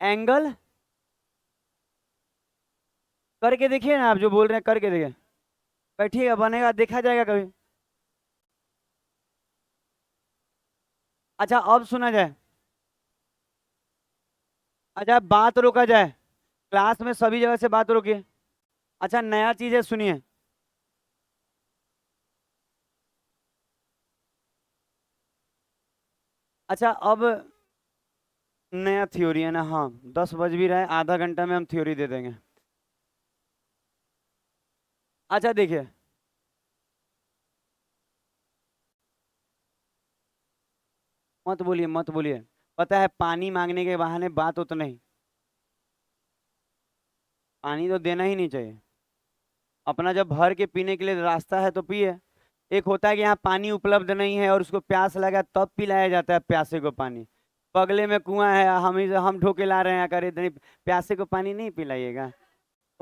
Speaker 1: एंगल करके देखिए ना, आप जो बोल रहे हैं करके देखिए। बैठिएगा, बनेगा, देखा जाएगा कभी। अच्छा अब सुना जाए। अच्छा बात रोका जाए, क्लास में सभी जगह से बात रोकिए। अच्छा नया चीज है, सुनिए। अच्छा अब नया थ्योरी है ना, हाँ 10 बज भी रहा है, आधा घंटा में हम थ्योरी दे देंगे। अच्छा देखिए, मत बोलिए मत बोलिए। पता है पानी मांगने के बहाने बात उतना ही, पानी तो देना ही नहीं चाहिए। अपना जब भर के पीने के लिए रास्ता है तो पिए। एक होता है कि यहाँ पानी उपलब्ध नहीं है और उसको प्यास लगा तब पिलाया जाता है प्यासे को पानी। बगले में कुआं है, हम ढोके ला रहे हैं, करे इतनी प्यासे को पानी नहीं पिलाइएगा।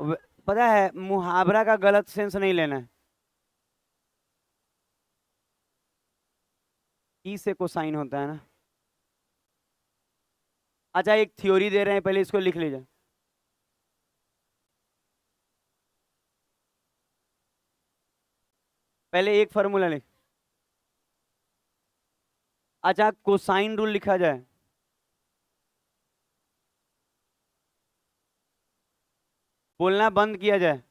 Speaker 1: व- पता है मुहावरा का गलत सेंस नहीं लेना है। ई से कोसाइन होता है ना। अच्छा एक थ्योरी दे रहे हैं, पहले इसको लिख लीजिए। पहले एक फॉर्मूला लिख। अच्छा कोसाइन रूल लिखा जाए। बोलना बंद किया जाए।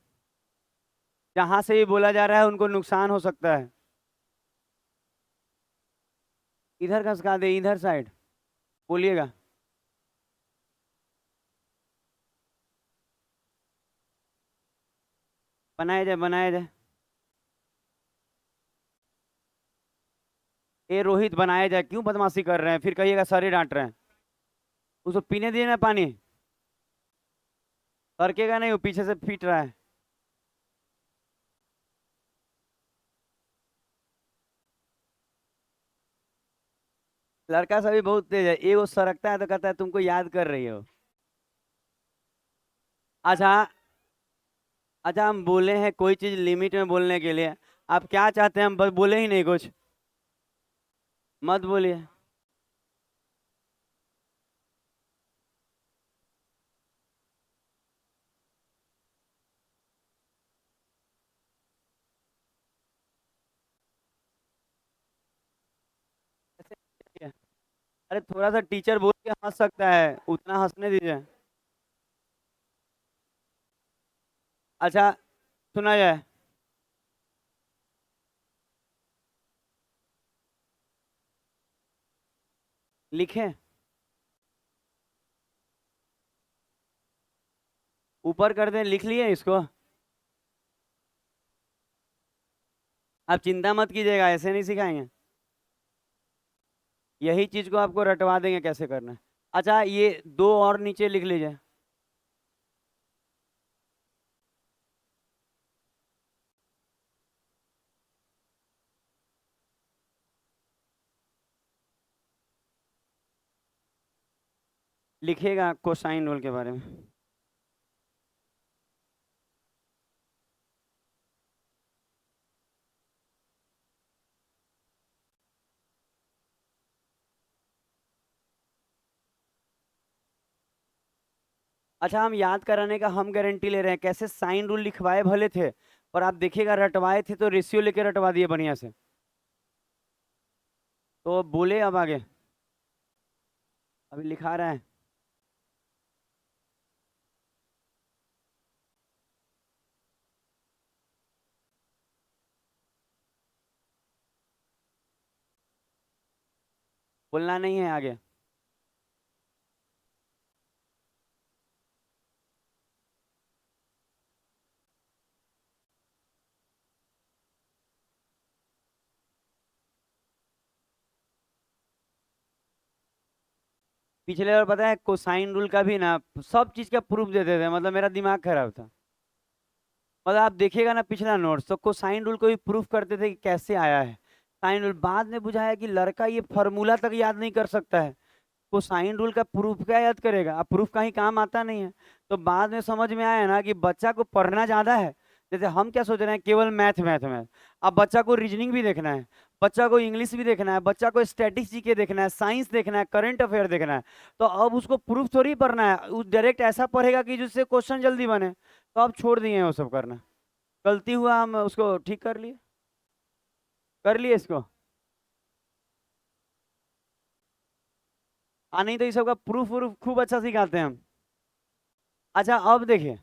Speaker 1: जहां से ये बोला जा रहा है उनको नुकसान हो सकता है। इधर खसका दे, इधर साइड बोलिएगा। बनाया जाए, बनाया जाए। ये रोहित बनाया जाए, क्यों बदमाशी कर रहे हैं, फिर कहिएगा सर ही डांट रहे हैं। उसको पीने दिए ना पानी। तड़केगा नहीं, वो पीछे से पीट रहा है। लड़का सभी बहुत तेज है, ये वो सरकता है तो कहता है तुमको याद कर रही हो। अच्छा। अच्छा हम बोले हैं कोई चीज लिमिट में बोलने के लिए। आप क्या चाहते हैं, हम बस बोले ही नहीं कुछ। मत बोलिए। ऐसे क्या? अरे थोड़ा सा टीचर बोल के हंस सकता है, उतना हंसने दीजिए। अच्छा सुना जाए। लिखें। ऊपर कर दें, लिख लिए इसको। आप चिंता मत कीजिएगा, ऐसे नहीं सिखाएंगे। यही चीज को आपको रटवा देंगे कैसे करना है। अच्छा ये दो और नीचे लिख लीजिए। लिखिएगा कोसाइन रूल के बारे में। अच्छा हम याद कराने का हम गारंटी ले रहे हैं, कैसे साइन रूल लिखवाए भले थे, पर आप देखिएगा रटवाए थे तो रेशियो लेके रटवा दिए बढ़िया से। तो बोले अब आगे। अभी लिखा रहे हैं। बोलना नहीं है आगे। पिछले बार पता है कोसाइन रूल का भी ना सब चीज का प्रूफ देते थे, मतलब मेरा दिमाग खराब था। मतलब आप देखिएगा ना पिछला नोट्स, तो कोसाइन रूल को भी प्रूफ करते थे कि कैसे आया है। साइन रूल बाद में बुझाया कि लड़का ये फॉर्मूला तक याद नहीं कर सकता है, कोसाइन रूल का प्रूफ क्या याद करेगा, अब प्रूफ कहीं काम आता नहीं है। तो बाद में समझ में आया ना कि बच्चा को पढ़ना ज्यादा है। जैसे हम क्या सोच रहे हैं केवल मैथ मैथ मैथ, अब बच्चा को रीजनिंग भी देखना है, बच्चा को इंग्लिश भी देखना है, बच्चा को स्टैटिक्स जीके देखना है, साइंस देखना है, करंट अफेयर देखना है। तो अब उसको प्रूफ थोड़ी पढ़ना है, वो डायरेक्ट ऐसा पढ़ेगा कि जिससे क्वेश्चन जल्दी बने। तो अब छोड़ दिए हैं वो सब करना। गलती हुआ, हम उसको ठीक कर लिए इसको। नहीं तो ये सब का प्रूफ व्रूफ खूब अच्छा सिखाते हैं हम। अच्छा अब देखिए,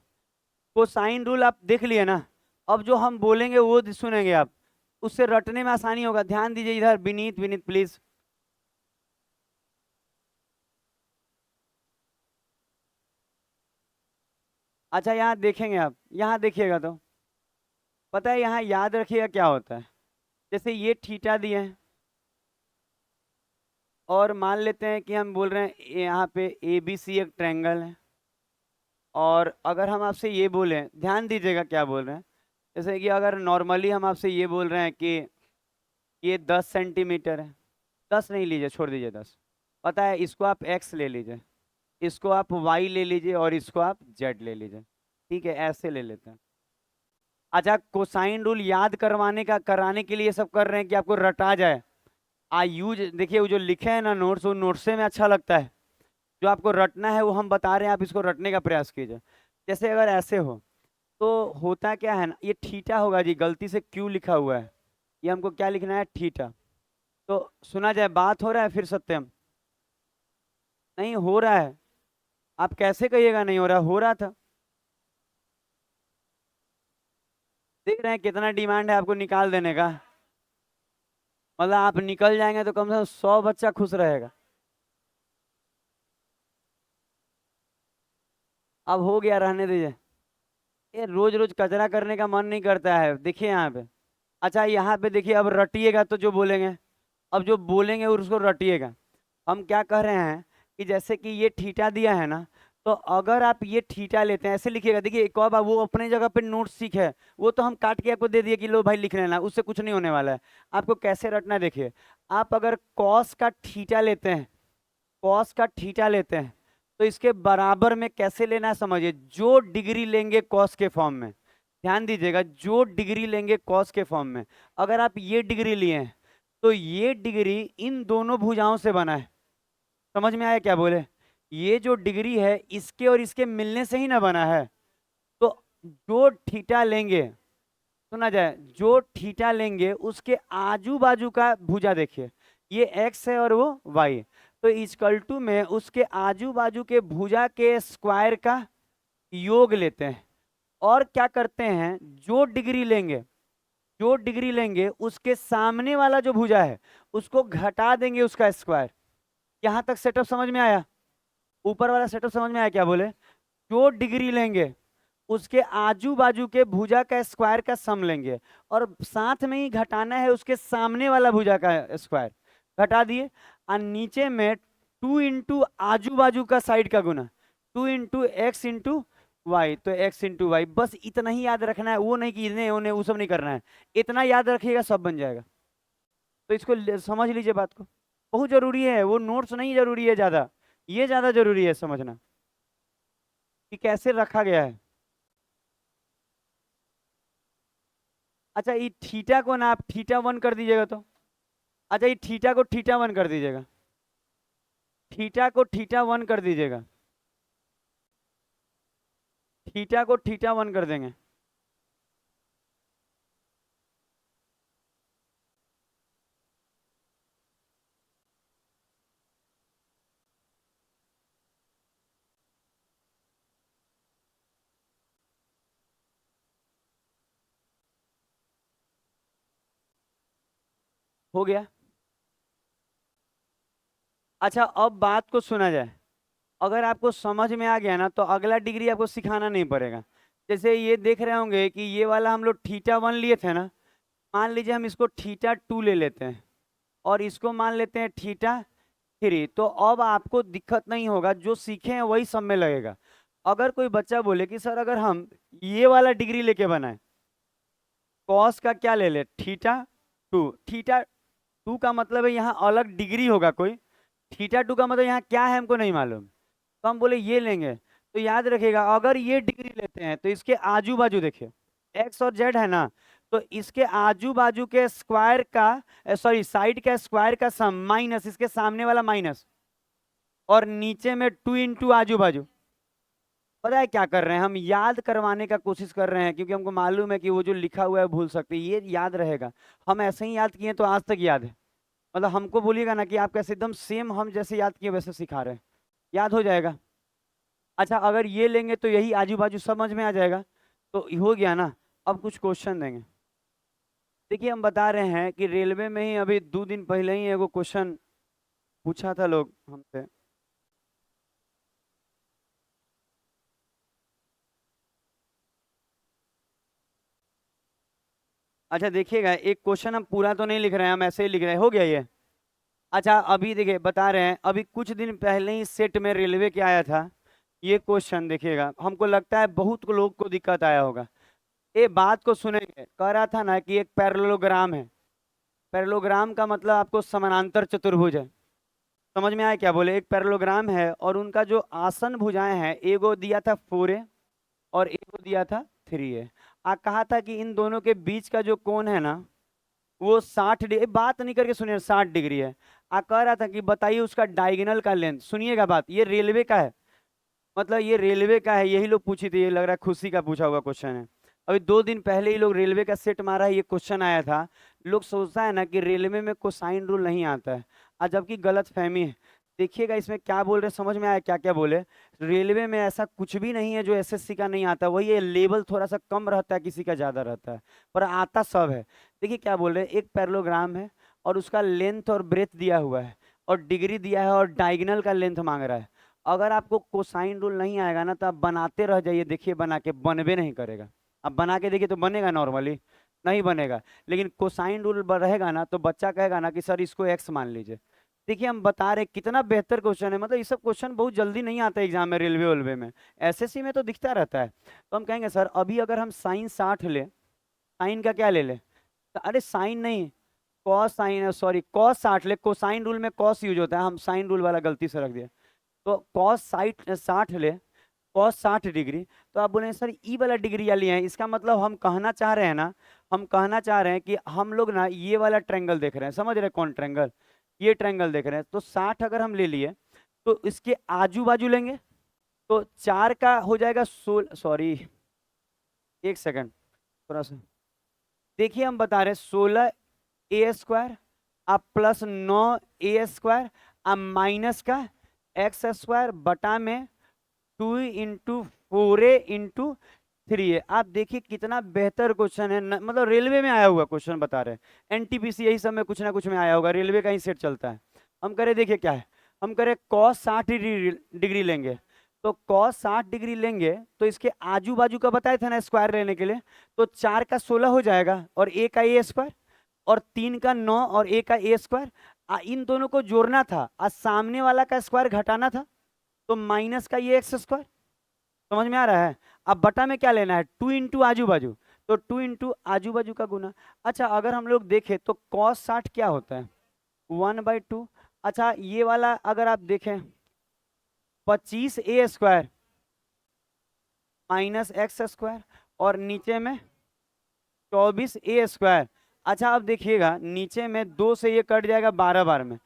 Speaker 1: कोसाइन रूल आप देख लिए ना। अब जो हम बोलेंगे वो सुनेंगे आप, उससे रटने में आसानी होगा। ध्यान दीजिए इधर, विनीत विनीत प्लीज। अच्छा यहाँ देखेंगे आप, यहाँ देखिएगा तो पता है, यहाँ याद रखिएगा क्या होता है। जैसे ये थीटा दिए हैं, और मान लेते हैं कि हम बोल रहे हैं यहाँ पे ए बी सी एक ट्रायंगल है। और अगर हम आपसे ये बोलें, ध्यान दीजिएगा क्या बोल रहे हैं। जैसे कि अगर नॉर्मली हम आपसे ये बोल रहे हैं कि ये 10 सेंटीमीटर है, 10 नहीं लीजिए, छोड़ दीजिए 10। पता है, इसको आप एक्स ले लीजिए, इसको आप वाई ले लीजिए, और इसको आप जेड ले लीजिए। ठीक है, ऐसे ले लेते हैं। अच्छा, कोसाइन रूल याद करवाने का, कराने के लिए ये सब कर रहे हैं कि आपको रटा जाए। यूज देखिए, वो जो लिखे हैं ना नोट्स, वो नोट्स से में अच्छा लगता है। जो आपको रटना है वो हम बता रहे हैं, आप इसको रटने का प्रयास कीजिए। जैसे अगर ऐसे हो, तो होता क्या है ना, ये थीटा होगा जी, गलती से क्यू लिखा हुआ है, ये हमको क्या लिखना है, थीटा। तो सुना जाए, बात हो रहा है फिर सत्यम? नहीं हो रहा है। आप कैसे कहिएगा नहीं हो रहा, हो रहा था। देख रहे हैं कितना डिमांड है आपको निकाल देने का। मतलब आप निकल जाएंगे तो कम से कम 100 बच्चा खुश रहेगा। अब हो गया, रहने दीजिए। ये रोज रोज कचरा करने का मन नहीं करता है, देखिए यहाँ पे। अच्छा यहाँ पे देखिए, अब रटिएगा तो जो बोलेंगे, अब जो बोलेंगे उसको रटिएगा। हम क्या कह रहे हैं कि जैसे कि ये थीटा दिया है ना, तो अगर आप ये थीटा लेते हैं, ऐसे लिखिएगा। देखिए एक और बार, वो अपने जगह पे नोट सीख है, वो तो हम काट के आपको दे दिए कि लो भाई लिख लेना, उससे कुछ नहीं होने वाला है। आपको कैसे रटना है देखिए। आप अगर कॉस का थीटा लेते हैं, कॉस का थीटा लेते हैं, तो इसके बराबर में कैसे लेना है समझिए। जो डिग्री लेंगे कॉस के फॉर्म में, ध्यान दीजिएगा, जो डिग्री लेंगे कॉस के फॉर्म में, अगर आप ये डिग्री लिए हैं, तो ये डिग्री इन दोनों भुजाओं से बना है। समझ में आया क्या बोले? ये जो डिग्री है, इसके और इसके मिलने से ही ना बना है। तो जो थीटा लेंगे, सुना जाए, जो थीटा लेंगे उसके आजू बाजू का भुजा देखिए, ये एक्स है और वो वाई। तो इक्वल टू में उसके आजू बाजू के भुजा के स्क्वायर का योग लेते हैं। और क्या करते हैं, जो डिग्री लेंगे, जो डिग्री लेंगे उसके सामने वाला जो भुजा है, उसको घटा देंगे उसका स्क्वायर। यहां तक सेटअप समझ में आया? ऊपर वाला सेटअप समझ में आया क्या बोले? जो डिग्री लेंगे उसके आजू बाजू के भुजा का स्क्वायर का सम लेंगे, और साथ में ही घटाना है उसके सामने वाला भुजा का स्क्वायर। घटा दिए, और नीचे में 2 इंटू आजू बाजू का साइड का गुना, 2 इंटू एक्स इंटू वाई। तो एक्स इंटू वाई, बस इतना ही याद रखना है, वो नहीं कि इन्हें उन्हें वो सब नहीं करना है। इतना याद रखिएगा, सब बन जाएगा। तो इसको समझ लीजिए बात को, बहुत जरूरी है। वो नोट्स नहीं जरूरी है ज्यादा, ये ज्यादा जरूरी है समझना कि कैसे रखा गया है। अच्छा, ये थीटा को ना आप थीटा 1 कर दीजिएगा तो। अच्छा, ये थीटा को थीटा 1 कर दीजिएगा, थीटा को थीटा 1 कर दीजिएगा, थीटा को थीटा 1 कर देंगे। हो गया। अच्छा अब बात को सुना जाए, अगर आपको समझ में आ गया ना, तो अगला डिग्री आपको सिखाना नहीं पड़ेगा। जैसे ये देख रहे होंगे कि ये वाला हम लोग थीटा 1 लिए थे ना, मान लीजिए हम इसको थीटा 2 ले लेते हैं, और इसको मान लेते हैं थीटा 3। तो अब आपको दिक्कत नहीं होगा, जो सीखे हैं वही सब में लगेगा। अगर कोई बच्चा बोले कि सर अगर हम ये वाला डिग्री लेके बनाए, कॉस का क्या ले ले, थीटा 2, थीटा 2 का मतलब है यहाँ अलग डिग्री होगा कोई, थीटा 2 का मतलब यहाँ क्या है हमको नहीं मालूम, तो हम बोले ये लेंगे। तो याद रखिएगा, अगर ये डिग्री लेते हैं तो इसके आजू बाजू देखिए, एक्स और जेड है ना, तो इसके आजू बाजू के स्क्वायर का, सॉरी साइड का स्क्वायर का सम माइनस इसके सामने वाला माइनस, और नीचे में 2 इंटू आजू बाजू। पता है क्या कर रहे हैं हम, याद करवाने का कोशिश कर रहे हैं, क्योंकि हमको मालूम है कि वो जो लिखा हुआ है भूल सकते हैं, ये याद रहेगा। हम ऐसे ही याद किए तो आज तक याद है। मतलब हमको बोलिएगा ना कि आप कैसे एकदम सेम हम जैसे याद किए वैसे सिखा रहे हैं, याद हो जाएगा। अच्छा अगर ये लेंगे तो यही आजू बाजू समझ में आ जाएगा, तो हो गया ना। अब कुछ क्वेश्चन देंगे। देखिए हम बता रहे हैं कि रेलवे में ही अभी 2 दिन पहले ही एगो क्वेश्चन पूछा था लोग हमसे। अच्छा देखिएगा, एक क्वेश्चन हम पूरा तो नहीं लिख रहे हैं, हम ऐसे ही लिख रहे हैं, हो गया ये। अच्छा अभी देखिए बता रहे हैं, अभी कुछ दिन पहले ही सेट में रेलवे के आया था ये क्वेश्चन। देखिएगा हमको लगता है बहुत को लोग को दिक्कत आया होगा। ये बात को सुनेंगे, कह रहा था ना कि एक पैरेललोग्राम है। पैरेललोग्राम का मतलब आपको समानांतर चतुर्भुज है। समझ में आया क्या बोले? एक पैरेललोग्राम है और उनका जो आसन भुजाएं हैं, एगो दिया था 4A और एगो दिया था 3A। आ कहा था कि इन दोनों के बीच का जो कोण है ना वो 60 डिग्री, बात नहीं करके सुनिए, 60 डिग्री है। आ कह रहा था कि बताइए उसका डायगोनल का लेंथ। सुनिएगा बात, ये रेलवे का है, मतलब ये रेलवे का है, यही लोग पूछी थी, ये लग रहा है खुशी का पूछा हुआ क्वेश्चन है। अभी 2 दिन पहले ही लोग रेलवे का सेट मारा है, ये क्वेश्चन आया था। लोग सोचता है ना कि रेलवे में कोसाइन रूल नहीं आता है, और जबकि गलत फहमी है। देखिएगा इसमें क्या बोल रहे, समझ में आया क्या क्या बोले। रेलवे में ऐसा कुछ भी नहीं है जो एसएससी का नहीं आता, वही ये लेवल थोड़ा सा कम रहता है, किसी का ज्यादा रहता है, पर आता सब है। देखिए क्या बोल रहे हैं, एक पैरेललोग्राम है और उसका लेंथ और ब्रेथ दिया हुआ है और डिग्री दिया है और डायगोनल का लेंथ मांग रहा है। अगर आपको कोसाइन रूल नहीं आएगा ना तो आप बनाते रह जाइए, देखिए बना के बनबे नहीं करेगा। आप बना के देखिए तो बनेगा नॉर्मली, नहीं बनेगा। लेकिन कोसाइन रूल रहेगा ना तो बच्चा कहेगा ना कि सर इसको एक्स मान लीजिए। देखिए हम बता रहे कितना बेहतर क्वेश्चन है, मतलब ये सब क्वेश्चन बहुत जल्दी नहीं आता एग्जाम में, रेलवे वेलवे में। एसएससी में तो दिखता रहता है। तो हम कहेंगे सर अभी अगर हम साइन 60 ले, साइन का क्या ले ले, तो अरे साइन नहीं, कॉस साइन, सॉरी कॉस 60 ले, कोसाइन रूल में कॉस यूज होता है, हम साइन रूल वाला गलती से रख दिया। तो कॉस 60 ले, कॉस 60 डिग्री। तो आप बोले सर ई वाला डिग्री या लिए हैं, इसका मतलब हम कहना चाह रहे हैं ना, हम कहना चाह रहे हैं कि हम लोग ना ये वाला ट्रायंगल देख रहे हैं, समझ रहे हैं कौन ट्रायंगल, ये ट्रायंगल देख रहे हैं। तो 60 अगर हम ले लिए तो इसके आजू बाजू लेंगे तो 4 का हो जाएगा 16, सॉरी 1 सेकंड थोड़ा सा। देखिए हम बता रहे हैं 16A² अब प्लस 9A² अब माइनस का x² बटा में 2 × 4A × 3A। आप देखिए कितना बेहतर क्वेश्चन है, मतलब रेलवे में आया हुआ क्वेश्चन बता रहे हैं, एनटीपीसी यही सब में कुछ ना कुछ में आया होगा, रेलवे का ही सेट चलता है। हम करें देखिए क्या है, हम करें कॉस 60 डिग्री लेंगे। तो कॉस 60 डिग्री लेंगे तो इसके आजू बाजू का बताए थे ना स्क्वायर लेने के लिए, तो 4 का 16 हो जाएगा और ए का A² और 3 का 9 और ए का A²। इन दोनों को जोड़ना था और सामने वाला का स्क्वायर घटाना था, तो माइनस का ये x²। समझ में आ रहा है? अब बटा में क्या लेना है, 2 × आजू बाजू, तो 2 × आजू बाजू का गुना। अच्छा अगर हम लोग देखें तो cos 60 क्या होता है, 1/2। अच्छा ये वाला अगर आप देखें 25A² माइनस x² और नीचे में 24A²। अच्छा अब देखिएगा नीचे में 2 से ये कट जाएगा 12 बार में,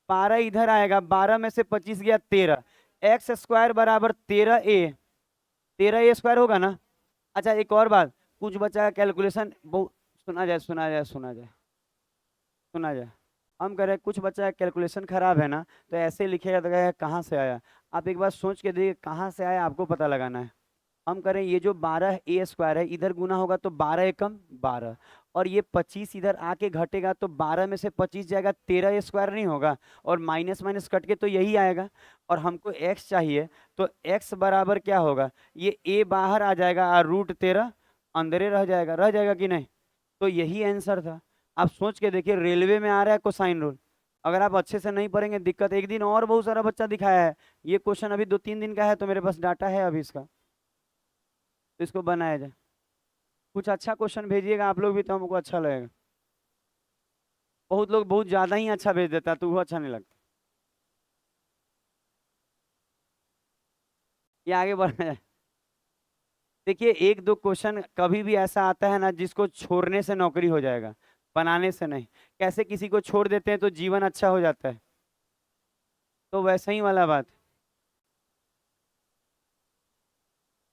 Speaker 1: 12 इधर आएगा, 12 में से 25 गया 13, x² बराबर 13A, 13A² होगा ना। अच्छा एक और बात, कुछ बच्चा का कैलकुलेशन बहुत, सुना जाए सुना जाए सुना जाए सुना जाए। हम कह रहे हैं कुछ बच्चा का कैलकुलेशन खराब है ना, तो ऐसे लिखेगा तो कहेगा कहाँ से आया। आप एक बार सोच के देखिए कहाँ से आया, आपको पता लगाना है। हम करें ये जो 12A² है इधर गुना होगा तो 12 एकम 12, और ये 25 इधर आके घटेगा तो 12 में से 25 जाएगा, 13A² नहीं होगा, और माइनस माइनस कट के तो यही आएगा। और हमको x चाहिए, तो x बराबर क्या होगा, ये a बाहर आ जाएगा और √13 अंदरे रह जाएगा, रह जाएगा कि नहीं। तो यही आंसर था। आप सोच के देखिए रेलवे में आ रहा है कोसाइन रूल, अगर आप अच्छे से नहीं पढ़ेंगे दिक्कत। एक दिन और बहुत सारा बच्चा दिखाया है, ये क्वेश्चन अभी 2-3 दिन का है, तो मेरे पास डाटा है अभी इसका, तो इसको बनाया जाए। कुछ अच्छा क्वेश्चन भेजिएगा आप लोग भी, तो हमको अच्छा लगेगा। बहुत लोग बहुत ज्यादा ही अच्छा भेज देता है तो वो अच्छा नहीं लगता। ये आगे बढ़ना है। देखिए 1-2 क्वेश्चन कभी भी ऐसा आता है ना जिसको छोड़ने से नौकरी हो जाएगा, बनाने से नहीं। कैसे किसी को छोड़ देते हैं तो जीवन अच्छा हो जाता है, तो वैसा ही वाला बात।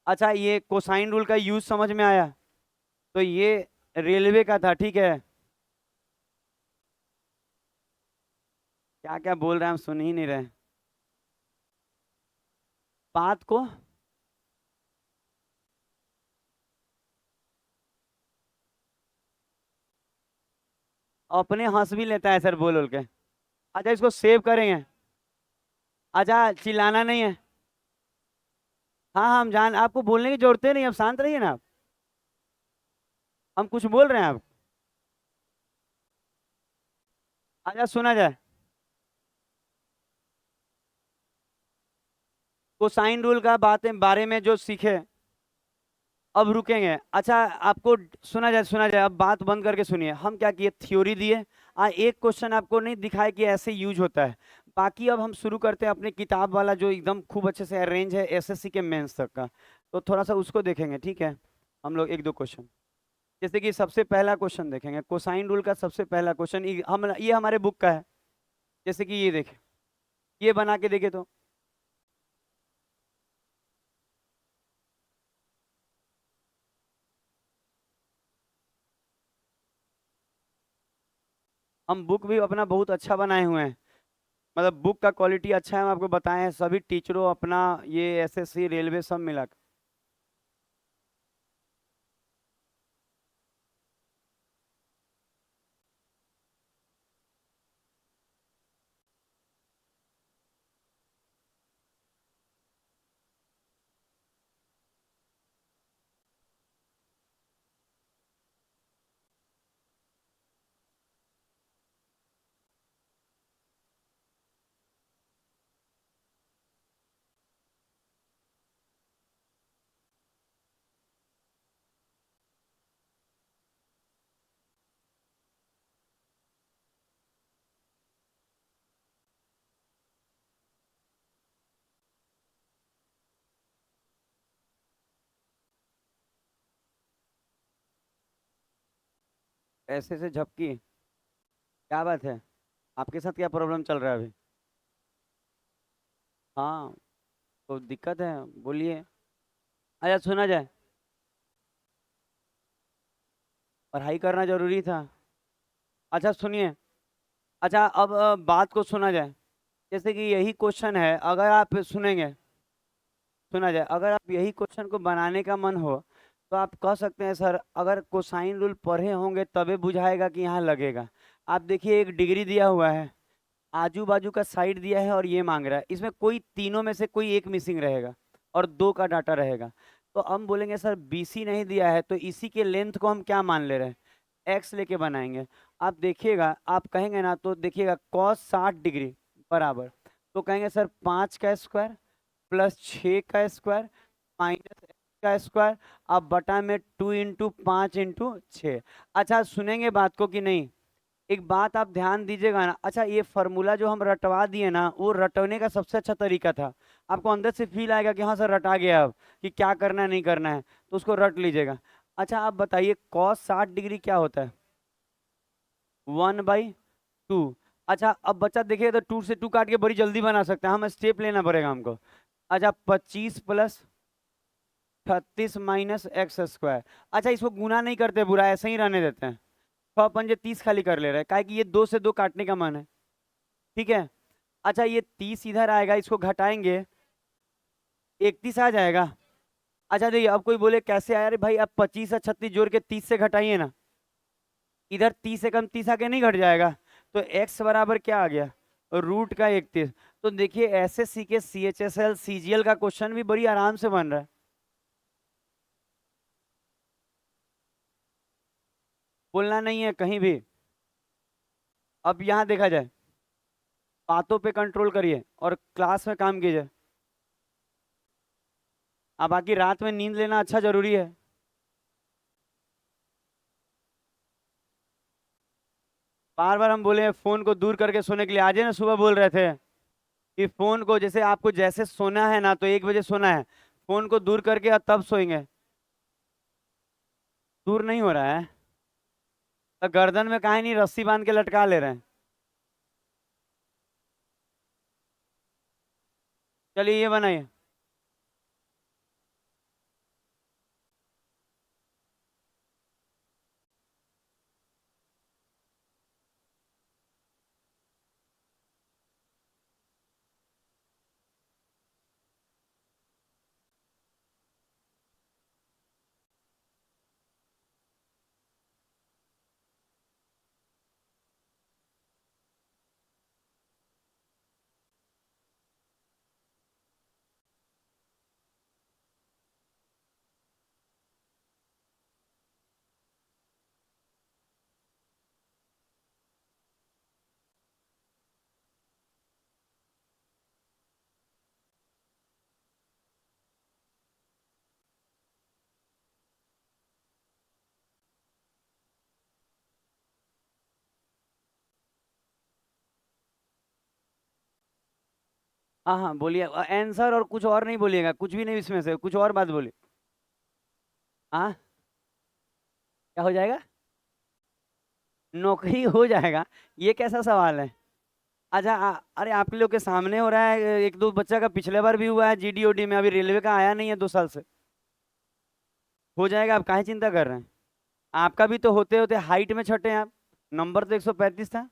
Speaker 1: अच्छा, ये कोसाइन रूल का यूज समझ में आया? तो ये रेलवे का था, ठीक है। क्या क्या बोल रहे हैं, हम सुन ही नहीं रहे बात को। अपने हंस भी लेता है सर, बोल बोल के। अच्छा, इसको सेव करेंगे। अच्छा, चिल्लाना नहीं है। हाँ हाँ, हम जान, आपको बोलने की जरूरत ही नहीं, अब शांत रहिए ना आप। हम कुछ बोल रहे हैं आप। अच्छा, सुना जाए। कोसाइन रूल का बातें बारे में जो सीखे, अब रुकेंगे। अच्छा, आपको सुना जाए, सुना जाए, अब बात बंद करके सुनिए। हम क्या किए, थ्योरी दिए। एक क्वेश्चन आपको नहीं दिखाया कि ऐसे यूज होता है। बाकी अब हम शुरू करते हैं अपनी किताब वाला, जो एकदम खूब अच्छे से अरेंज है एसएससी के मेंस तक का। तो थोड़ा सा उसको देखेंगे, ठीक है। हम लोग एक दो क्वेश्चन, जैसे कि सबसे पहला क्वेश्चन देखेंगे कोसाइन रूल का। सबसे पहला क्वेश्चन हम ये हमारे बुक का है। जैसे कि ये देखें, ये बना के देखे तो। हम बुक भी अपना बहुत अच्छा बनाए हुए हैं। मतलब बुक का क्वालिटी अच्छा है, हम आपको बताए हैं। सभी टीचरों अपना, ये एसएससी रेलवे सब मिला के। ऐसे से झपकी, क्या बात है? आपके साथ क्या प्रॉब्लम चल रहा है अभी? हाँ, तो दिक्कत है, बोलिए। अच्छा, सुना जाए। पढ़ाई करना जरूरी था। अच्छा सुनिए। अच्छा, अब बात को सुना जाए। जैसे कि यही क्वेश्चन है, अगर आप सुनेंगे, सुना जाए, अगर आप यही क्वेश्चन को बनाने का मन हो, तो आप कह सकते हैं सर, अगर कोसाइन रूल पढ़े होंगे तबे बुझाएगा कि यहाँ लगेगा। आप देखिए, एक डिग्री दिया हुआ है, आजू बाजू का साइड दिया है, और ये मांग रहा है। इसमें कोई तीनों में से कोई एक मिसिंग रहेगा, और दो का डाटा रहेगा। तो हम बोलेंगे सर बीसी नहीं दिया है, तो इसी के लेंथ को हम क्या मान ले रहे हैं, एक्स लेके बनाएंगे। आप देखिएगा, आप कहेंगे ना, तो देखिएगा कॉस 60 डिग्री बराबर, तो कहेंगे सर 5 का स्क्वायर प्लस 6 का स्क्वायर माइनस का स्क्वायर, अब बटा में 2 इंटू 5 इंटू 6। अच्छा, सुनेंगे बात को कि नहीं? एक बात आप ध्यान दीजिएगा ना। अच्छा, ये फॉर्मूला जो हम रटवा दिए ना, वो रटने का सबसे अच्छा तरीका था। आपको अंदर से फील आएगा कि हाँ सर रटा गया, अब कि क्या करना है नहीं करना है, तो उसको रट लीजिएगा। अच्छा, आप बताइए कॉस 60 डिग्री क्या होता है? 1/2। अच्छा, अब बच्चा देखिए, तो 2 से 2 काट के बड़ी जल्दी बना सकते हैं, हम स्टेप लेना पड़ेगा हमको। अच्छा, 25 + 36 माइनस एक्स स्क्वायर। अच्छा, इसको गुना नहीं करते, बुरा ऐसे ही रहने देते हैं। 6 × 5 = 30 खाली कर ले रहे हैं, काहे कि ये 2 से 2 काटने का मन है, ठीक है। अच्छा, ये 30 इधर आएगा, इसको घटाएंगे, 31 आ जाएगा। अच्छा देखिए, अब कोई बोले कैसे आया, अरे भाई अब 25 और 36 जोड़ के 30 से घटाइए ना। इधर 30 से कम 30 आके नहीं घट जाएगा, तो x बराबर क्या आ गया, √31। तो देखिए, एसएससी के सीएचएसएल सीजीएल का क्वेश्चन भी बड़ी आराम से बन रहा है। बोलना नहीं है कहीं भी। अब यहाँ देखा जाए, बातों पे कंट्रोल करिए और क्लास में काम कीजिए। अब बाकी रात में नींद लेना अच्छा जरूरी है। बार बार हम बोले फोन को दूर करके सोने के लिए, आज है ना सुबह बोल रहे थे कि फोन को, जैसे आपको जैसे सोना है ना, तो 1 बजे सोना है, फोन को दूर करके और तब सोएंगे। दूर नहीं हो रहा है, तो गर्दन में काहे नहीं रस्सी बांध के लटका ले रहे हैं। चलिए, ये बनाइए। हाँ हाँ बोलिए, आंसर और कुछ और नहीं बोलिएगा, कुछ भी नहीं इसमें से, कुछ और बात बोलिए। हाँ, क्या हो जाएगा? नौकरी हो जाएगा? ये कैसा सवाल है? अच्छा अरे आप लोग के सामने हो रहा है, एक दो बच्चा का पिछले बार भी हुआ है जीडीओडी में, अभी रेलवे का आया नहीं है 2 साल से। हो जाएगा, आप काहे चिंता कर रहे हैं? आपका भी तो होते होते हाइट में छठे हैं आप। नंबर तो 135 था।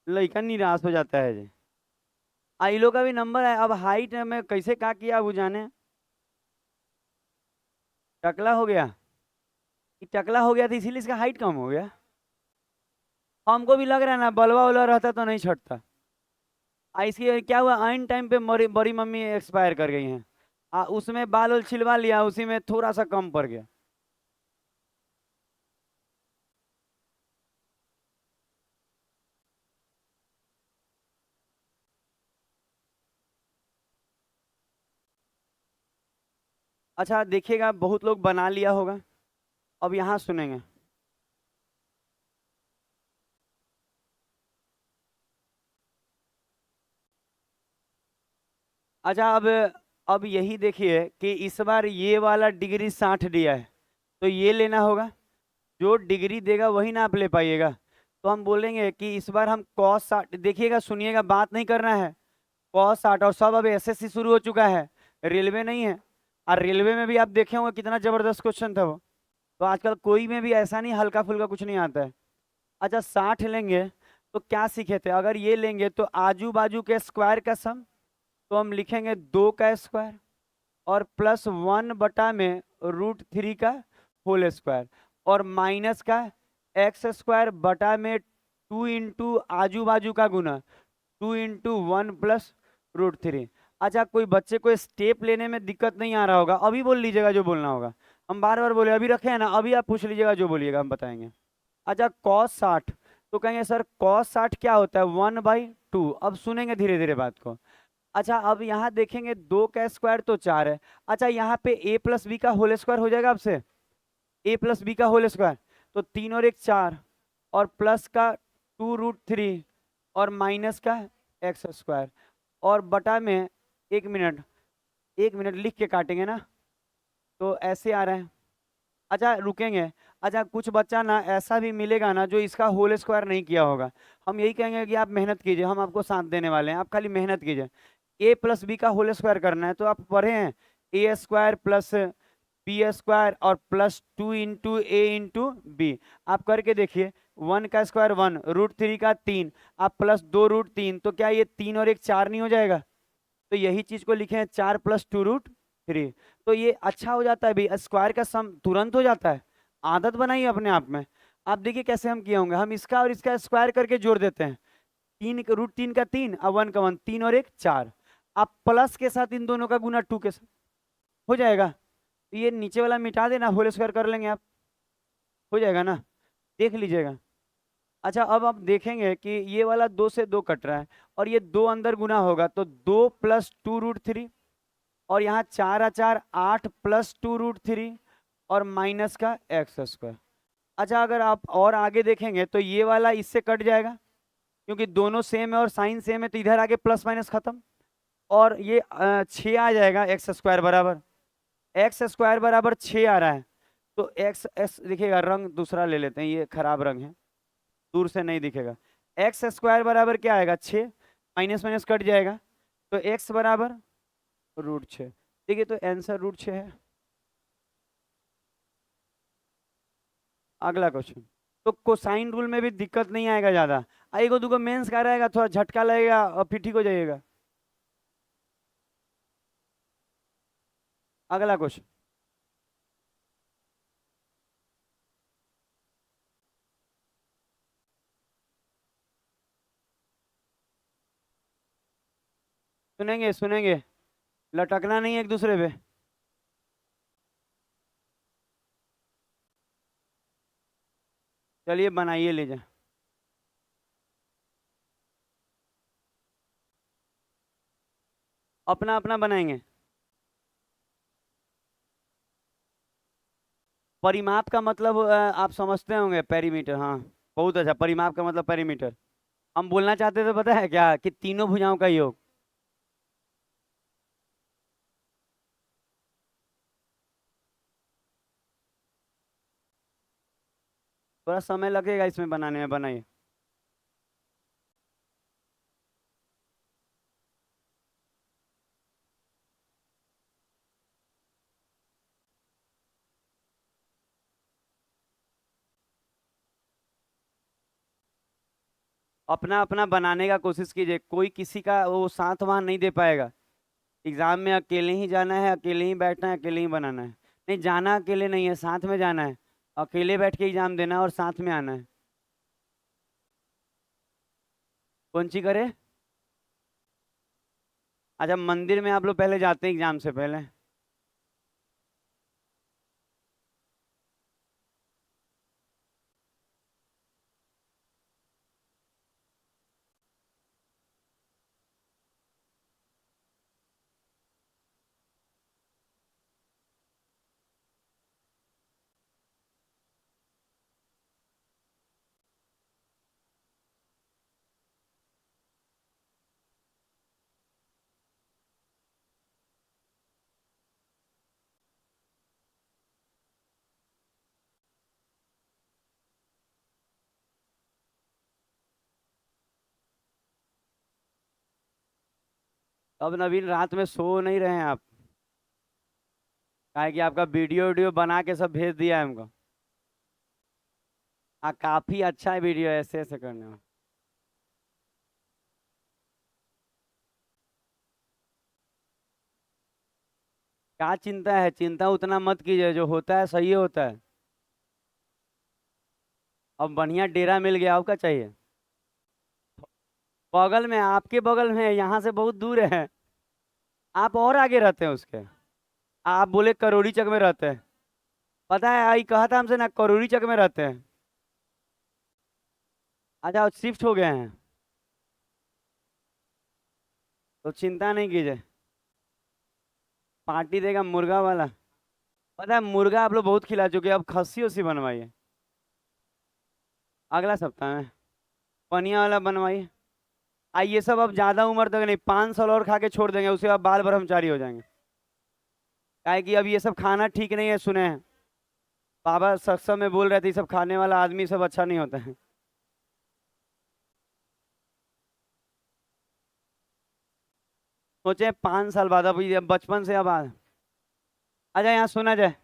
Speaker 1: लड़का निराश हो जाता है जी। आइलो का भी नंबर है, अब हाइट में कैसे क्या किया वो जाने। टकला हो गया? ये टकला हो गया था इसीलिए इसका हाइट कम हो गया। हमको भी लग रहा है ना, बलवा उलवा रहता तो नहीं छटता। इसकी क्या हुआ, आइन टाइम पे बड़ी बड़ी मम्मी एक्सपायर कर गई हैं। उसमें बाल उल छिलवा लिया, उसी में थोड़ा सा कम पड़ गया। अच्छा देखिएगा, बहुत लोग बना लिया होगा। अब यहाँ सुनेंगे। अच्छा अब यही देखिए कि इस बार ये वाला डिग्री 60 दिया है, तो ये लेना होगा। जो डिग्री देगा वही ना आप ले पाइएगा। तो हम बोलेंगे कि इस बार हम cos 60, देखिएगा सुनिएगा, बात नहीं करना है। cos 60, और सब अब एसएससी शुरू हो चुका है, रेलवे नहीं है। और रेलवे में भी आप देखे होंगे कितना जबरदस्त क्वेश्चन था वो। तो आजकल कोई में भी ऐसा नहीं हल्का फुल्का कुछ नहीं आता है। अच्छा 60 लेंगे तो क्या सीखे थे, अगर ये लेंगे तो आजू बाजू के स्क्वायर का सम, तो हम लिखेंगे 2 का स्क्वायर और +1 बटा में √3 का होल स्क्वायर, और माइनस का x² बटा में 2 इंटू आजू बाजू का गुना 2 इंटू 1 + √3। अच्छा कोई बच्चे को स्टेप लेने में दिक्कत नहीं आ रहा होगा, अभी बोल लीजिएगा जो बोलना होगा। हम बार बार बोले, अभी रखे हैं ना, अभी आप पूछ लीजिएगा जो बोलिएगा हम बताएंगे। अच्छा cos 60, तो कहेंगे सर cos 60 क्या होता है, 1/2। अब सुनेंगे धीरे धीरे बात को। अच्छा अब यहाँ देखेंगे 2 का स्क्वायर तो 4 है। अच्छा यहाँ पे a + b का होल स्क्वायर हो जाएगा आपसे, a + b का होल स्क्वायर, तो 3 और 1 4, और प्लस का 2√3, और माइनस का x², और बटा में, 1 मिनट, 1 मिनट लिख के काटेंगे ना, तो ऐसे आ रहा है। अच्छा रुकेंगे। अच्छा कुछ बच्चा ना ऐसा भी मिलेगा ना जो इसका होल स्क्वायर नहीं किया होगा। हम यही कहेंगे कि आप मेहनत कीजिए, हम आपको साथ देने वाले हैं, आप खाली मेहनत कीजिए। a + b का होल स्क्वायर करना है, तो आप पढ़े हैं a² + b² और +2 × a × b। आप करके देखिए, 1 का स्क्वायर 1, √3 का 3, आप +2 √3, तो क्या ये 3 और 1 4 नहीं हो जाएगा? तो यही चीज को लिखे हैं 4 + 2 √3। तो ये अच्छा हो जाता है भाई, स्क्वायर का सम तुरंत हो जाता है। आदत बनाइए अपने आप में। आप देखिए कैसे हम किए होंगे, हम इसका और इसका स्क्वायर करके जोड़ देते हैं। 3 √3 का 3 और 1 का 1, 3 और 1 4। आप प्लस के साथ इन दोनों का गुना 2 के साथ हो जाएगा। तो ये नीचे वाला मिटा देना, होल स्क्वायर कर लेंगे आप, हो जाएगा ना, देख लीजिएगा। अच्छा अब आप देखेंगे कि ये वाला 2 से 2 कट रहा है, और ये 2 अंदर गुना होगा, तो 2 + 2 √3, और यहाँ 4 और 4 8 + 2 √3, और माइनस का x²। अच्छा अगर आप और आगे देखेंगे तो ये वाला इससे कट जाएगा, क्योंकि दोनों सेम है और साइन सेम है, तो इधर आगे प्लस माइनस खत्म। और ये 6 आ जाएगा, x² बराबर 6 आ रहा है। तो एक्स दिखेगा, रंग दूसरा ले लेते हैं, ये खराब रंग है, दूर से नहीं दिखेगा। x² बराबर क्या आएगा, 6, माइनस माइनस कट जाएगा, तो x बराबर √6। देखिए तो आंसर √6 है। अगला क्वेश्चन, तो कोसाइन रूल में भी दिक्कत नहीं आएगा ज्यादा। एगो दूगो मेंस का रहेगा, थोड़ा झटका लगेगा और फिर ठीक हो जाइएगा। अगला क्वेश्चन सुनेंगे, सुनेंगे, लटकना नहीं एक दूसरे पे। चलिए बनाइए लीजिए। अपना अपना बनाएंगे। परिमाप का मतलब आप समझते होंगे, पेरीमीटर, हाँ। बहुत अच्छा, परिमाप का मतलब पेरीमीटर। हम बोलना चाहते थे पता है क्या, कि तीनों भुजाओं का योग। थोड़ा समय लगेगा इसमें बनाने में, बनाइए। अपना अपना बनाने का कोशिश कीजिए, कोई किसी का वो साथ वहां नहीं दे पाएगा। एग्जाम में अकेले ही जाना है, अकेले ही बैठना है, अकेले ही बनाना है। नहीं, जाना अकेले नहीं है, साथ में जाना है। अकेले बैठ के एग्जाम देना है और साथ में आना है। कौन सी करे? अच्छा, मंदिर में आप लोग पहले जाते हैं एग्जाम से पहले? अब नवीन, रात में सो नहीं रहे हैं आप? काहे कि आपका वीडियो वीडियो बना के सब भेज दिया है हमको। हाँ, काफी अच्छा है वीडियो, ऐसे ऐसे करने में। क्या चिंता है? चिंता उतना मत कीजिए, जो होता है सही होता है। अब बढ़िया डेरा मिल गया, आपका चाहिए? बगल में, आपके बगल में है, यहाँ से बहुत दूर है। आप और आगे रहते हैं उसके। आप बोले करोड़ी चक में रहते हैं। पता है, आई कहा था हमसे ना, करोड़ी चक में रहते हैं। अच्छा, शिफ्ट हो गए हैं? तो चिंता नहीं कीजिए, पार्टी देगा मुर्गा वाला। पता है, मुर्गा आप लोग बहुत खिला चुके हैं, अब खस्सी उसी बनवाइए। अगला सप्ताह में पनिया वाला बनवाइए। ये सब अब ज्यादा उम्र तक नहीं, 5 साल और खा के छोड़ देंगे, उसके बाद बाल ब्रह्मचारी हो जाएंगे। काहे कि अब ये सब खाना ठीक नहीं है, सुने हैं। बाबा सत्संग में बोल रहे थे, ये सब खाने वाला आदमी सब अच्छा नहीं होता है। सोचे 5 साल बाद, अब ये बचपन से अब अच्छा यहाँ सुना जाए।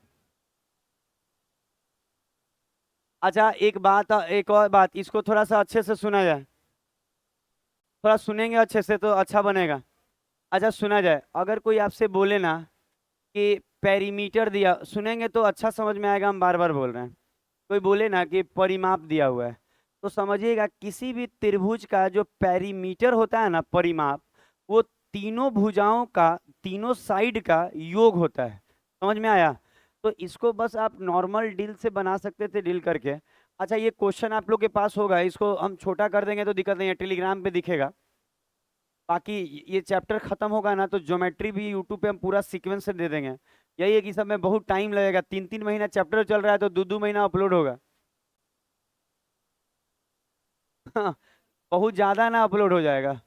Speaker 1: अच्छा, एक बात, एक और बात, इसको थोड़ा सा अच्छे से सुना जाए। थोड़ा सुनेंगे अच्छे से तो अच्छा बनेगा। अच्छा, सुना जाए, अगर कोई आपसे बोले ना कि पेरीमीटर दिया, सुनेंगे तो अच्छा समझ में आएगा, हम बार बार बोल रहे हैं। कोई बोले ना कि परिमाप दिया हुआ है, तो समझिएगा किसी भी त्रिभुज का जो पेरीमीटर होता है ना, परिमाप, वो तीनों भुजाओं का, तीनों साइड का योग होता है। समझ में आया? तो इसको बस आप नॉर्मल डील से बना सकते थे, डील करके। अच्छा, ये क्वेश्चन आप लोग के पास होगा, इसको हम छोटा कर देंगे तो दिक्कत नहीं है, टेलीग्राम पे दिखेगा। बाकी ये चैप्टर खत्म होगा ना, तो ज्योमेट्री भी यूट्यूब पे हम पूरा सीक्वेंस से दे देंगे। यही है कि सब में बहुत टाइम लगेगा, 3 3 महीना चैप्टर चल रहा है, तो 2 2 महीना अपलोड होगा। बहुत ज्यादा ना अपलोड हो जाएगा।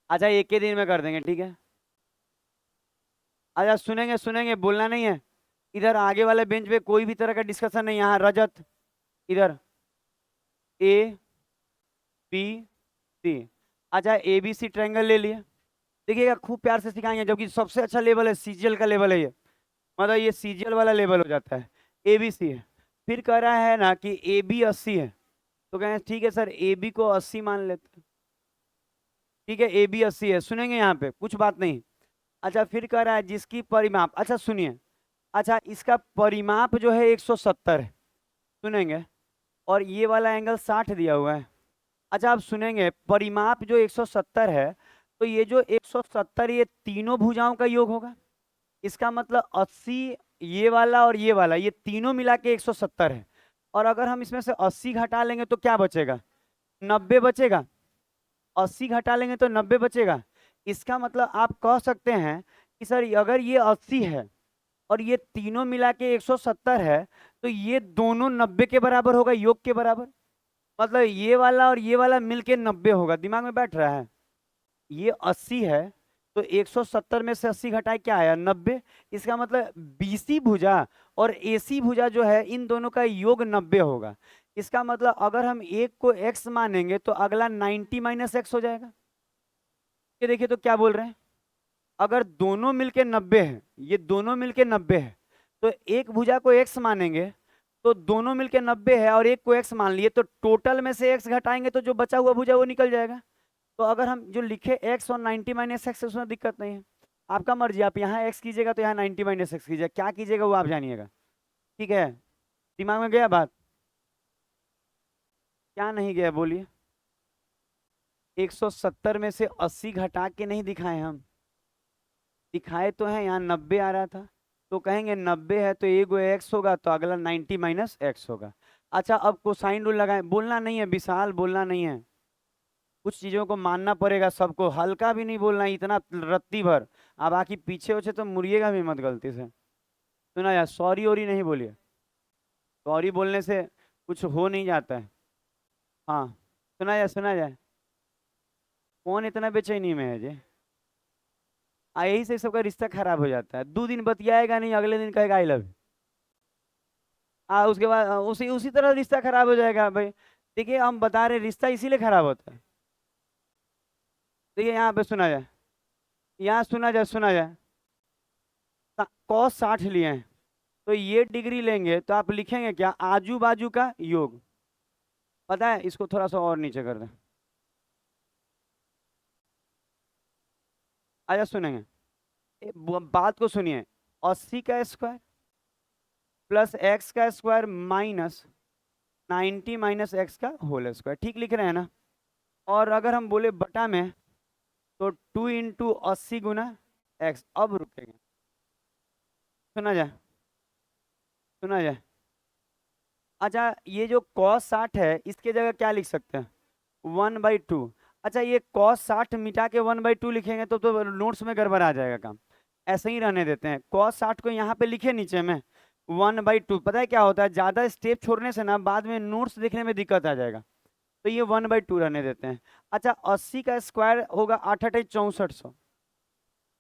Speaker 1: अच्छा, एक ही दिन में कर देंगे, ठीक है। अच्छा, सुनेंगे सुनेंगे, बोलना नहीं है। इधर आगे वाले बेंच पे कोई भी तरह का डिस्कशन नहीं, यहाँ रजत, इधर ए बी सी। अच्छा, ए बी सी ट्रायंगल ले लिए। देखिएगा, खूब प्यार से सिखाएंगे, जबकि सबसे अच्छा लेवल है सीजीएल का लेवल है ये। मतलब ये सीजीएल वाला लेवल हो जाता है। ए बी सी है। फिर कह रहा है ना कि ए बी 80 है, तो कहें ठीक है सर, ए बी को 80 मान लेते हैं। ठीक है, ए बी 80 है, सुनेंगे यहाँ पे कुछ बात नहीं। अच्छा, फिर कह रहा है जिसकी परिमाप, अच्छा सुनिए, अच्छा इसका परिमाप जो है 170 है, सुनेंगे। और ये वाला एंगल 60 दिया हुआ है। अच्छा, आप सुनेंगे, परिमाप जो 170 है, तो ये जो 170, ये तीनों भुजाओं का योग होगा। इसका मतलब 80, ये वाला और ये वाला, ये तीनों मिला के 170 है। और अगर हम इसमें से 80 घटा लेंगे तो क्या बचेगा? 90 बचेगा। 80 घटा लेंगे तो 90 बचेगा। इसका मतलब आप कह सकते हैं कि सर, अगर ये 80 है और ये तीनों मिला के 170 है, तो ये दोनों 90 के बराबर होगा, योग के बराबर। मतलब ये वाला और ये वाला मिलके 90 होगा। दिमाग में बैठ रहा है? ये 80 है, तो 170 में से 80 घटाए क्या आया? 90। इसका मतलब बीसी भुजा और एसी भुजा जो है इन दोनों का योग 90 होगा। इसका मतलब अगर हम एक को x मानेंगे तो अगला 90 माइनस एक्स हो जाएगा। ये देखिए तो क्या बोल रहे हैं, अगर दोनों मिलके 90 है, ये दोनों मिलके 90 है, तो एक भुजा को x मानेंगे तो दोनों मिलके 90 है और एक को x मान लिए, तो टोटल में से x घटाएंगे तो जो बचा हुआ भुजा वो निकल जाएगा। तो अगर हम जो लिखे x और 90 माइनस एक्स, उसमें दिक्कत नहीं है। आपका मर्जी, आप यहाँ x कीजिएगा तो यहाँ 90 माइनस एक्स कीजिएगा, क्या कीजिएगा वो आप जानिएगा। ठीक है, दिमाग में गया बात? क्या नहीं गया बोलिए? 170 में से 80 घटा के नहीं दिखाए हम, दिखाए तो है, यहाँ 90 आ रहा था, तो कहेंगे 90 है तो एक एक्स होगा तो अगला 90 माइनस एक्स होगा। अच्छा अब कोसाइन रूल लगाएं, बोलना नहीं है विशाल, बोलना नहीं है, कुछ चीजों को मानना पड़ेगा सबको, हल्का भी नहीं बोलना इतना रत्ती भर। अब आखिर पीछे उछे तो मुड़िएगा भी मत गलती से। सुना यार, सॉरी ओरी नहीं बोलिए, सॉरी बोलने से कुछ हो नहीं जाता है। हाँ, सुना जाए, सुना जाए। कौन इतना बेचैनी में है जी? यही से सबका रिश्ता खराब हो जाता है, 2 दिन बतियाएगा नहीं, अगले दिन कहेगा आई लव यू। उसके बाद उसी उसी तरह रिश्ता खराब हो जाएगा भाई। देखिए हम बता रहे रिश्ता इसीलिए खराब होता है। देखिए यहाँ पे सुना जाए, यहाँ सुना जाए, सुना जाए। cos 60 लिए हैं, तो ये डिग्री लेंगे तो आप लिखेंगे क्या? आजू बाजू का योग। पता है, इसको थोड़ा सा और नीचे कर दें। आजा सुनेंगे, बात को सुनिए। 80 का स्क्वायर प्लस एक्स का स्क्वायर माइनस 90 माइनस एक्स का होल स्क्वायर, ठीक लिख रहे हैं ना? और अगर हम बोले बटा में तो 2 इंटू 80 गुना एक्स। अब रुकेंगे, सुना जाए, सुना जाए। अच्छा ये जो cos 60 है इसके जगह क्या लिख सकते हैं? 1/2। अच्छा ये cos 60 मिटा के 1/2 लिखेंगे तो नोट्स में गड़बड़ आ जाएगा काम, ऐसे ही रहने देते हैं। cos 60 को यहाँ पे लिखे नीचे में 1/2। पता है क्या होता है, ज्यादा स्टेप छोड़ने से ना बाद में नोट्स देखने में दिक्कत आ जाएगा, तो ये 1/2 रहने देते हैं। अच्छा 80 का स्क्वायर होगा 8 8 6400।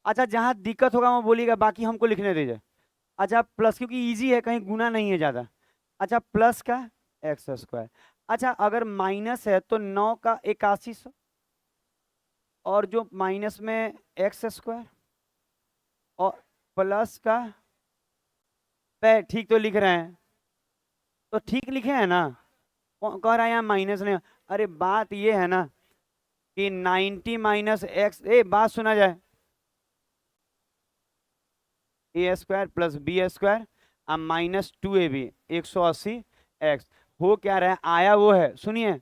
Speaker 1: अच्छा जहाँ दिक्कत होगा वो बोलिएगा, बाकी हमको लिखने दीजिए। अच्छा प्लस, क्योंकि इजी है, कहीं गुना नहीं है ज्यादा। अच्छा प्लस का एक्स स्क्वायर। अच्छा अगर माइनस है तो 9 का 8100, और जो माइनस में एक्स स्क्वायर, और प्लस का ठीक तो लिख रहे हैं, तो ठीक लिखे हैं ना? कह रहा है यहाँ माइनस नहीं। अरे बात ये है ना कि 90 माइनस एक्स, बात सुना जाए, ए स्क्वायर प्लस बी स्क्वायर अब माइनस 2ab 180 एक्स। हो क्या रहा है, आया वो है, सुनिए,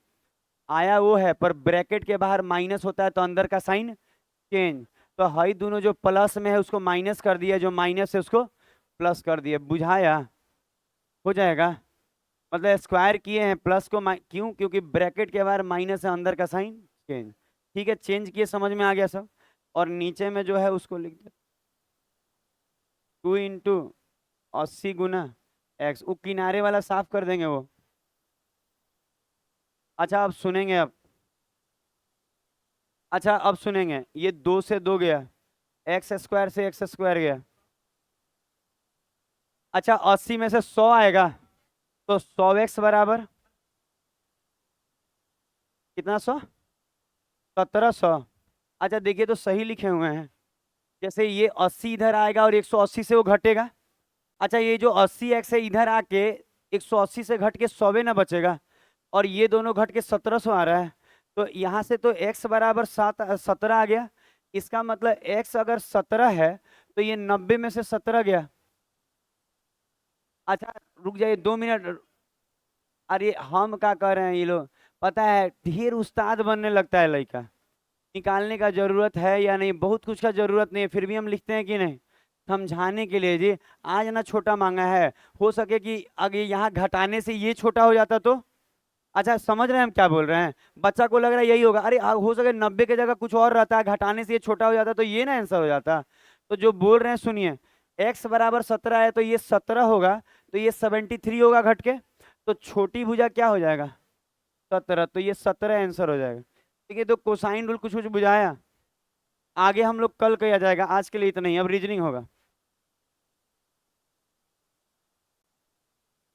Speaker 1: आया वो है पर ब्रैकेट के बाहर माइनस होता है तो अंदर का साइन चेंज। तो हाई दोनों जो प्लस में है उसको माइनस कर दिया, जो माइनस है उसको प्लस कर दिया, बुझाया? हो जाएगा, मतलब स्क्वायर किए हैं प्लस को क्यों? क्योंकि ब्रैकेट के बाहर माइनस है, अंदर का साइन चेंज। ठीक है, चेंज किए, समझ में आ गया सब? और नीचे में जो है उसको लिख दे 2 इंटू 80 गुना एक्स, वो किनारे वाला साफ कर देंगे वो। अच्छा अब सुनेंगे, अब अच्छा अब सुनेंगे, ये 2 से 2 गया, एक्स स्क्वायर से एक्स स्क्वायर गया। अच्छा 80 में से 100 आएगा तो 100x बराबर कितना? 100, 1700। अच्छा देखिए तो सही लिखे हुए हैं, जैसे ये 80 इधर आएगा और 180 से वो घटेगा। अच्छा ये जो 80x है इधर आके 180 से घट के 100 ना बचेगा, और ये दोनों घट के 1700 आ रहा है, तो यहाँ से तो x बराबर 17 आ गया। इसका मतलब x अगर 17 है तो ये 90 में से 17 गया। अच्छा रुक जाइए 2 मिनट, अरे हम क्या कर रहे हैं, ये लोग पता है ढेर उस्ताद बनने लगता है लड़का, निकालने का जरूरत है या नहीं, बहुत कुछ का जरूरत नहीं है, फिर भी हम लिखते हैं कि नहीं, समझाने के लिए जी। आज ना छोटा मांगा है, हो सके कि अगर यहाँ घटाने से ये छोटा हो जाता तो। अच्छा समझ रहे हैं हम क्या बोल रहे हैं? बच्चा को लग रहा है यही होगा, अरे हो सके 90 की जगह कुछ और रहता है, घटाने से ये छोटा हो जाता तो ये ना आंसर हो जाता। तो जो बोल रहे हैं सुनिए, x बराबर 17 है तो ये 17 होगा, तो ये 73 होगा घट के, तो छोटी भुजा क्या हो जाएगा 17, तो ये 17 आंसर हो जाएगा। ठीक है, तो कोसाइन रूल कुछ कुछ बुझाया, आगे हम लोग कल किया जाएगा, आज के लिए इतना ही, अब रीजनिंग होगा।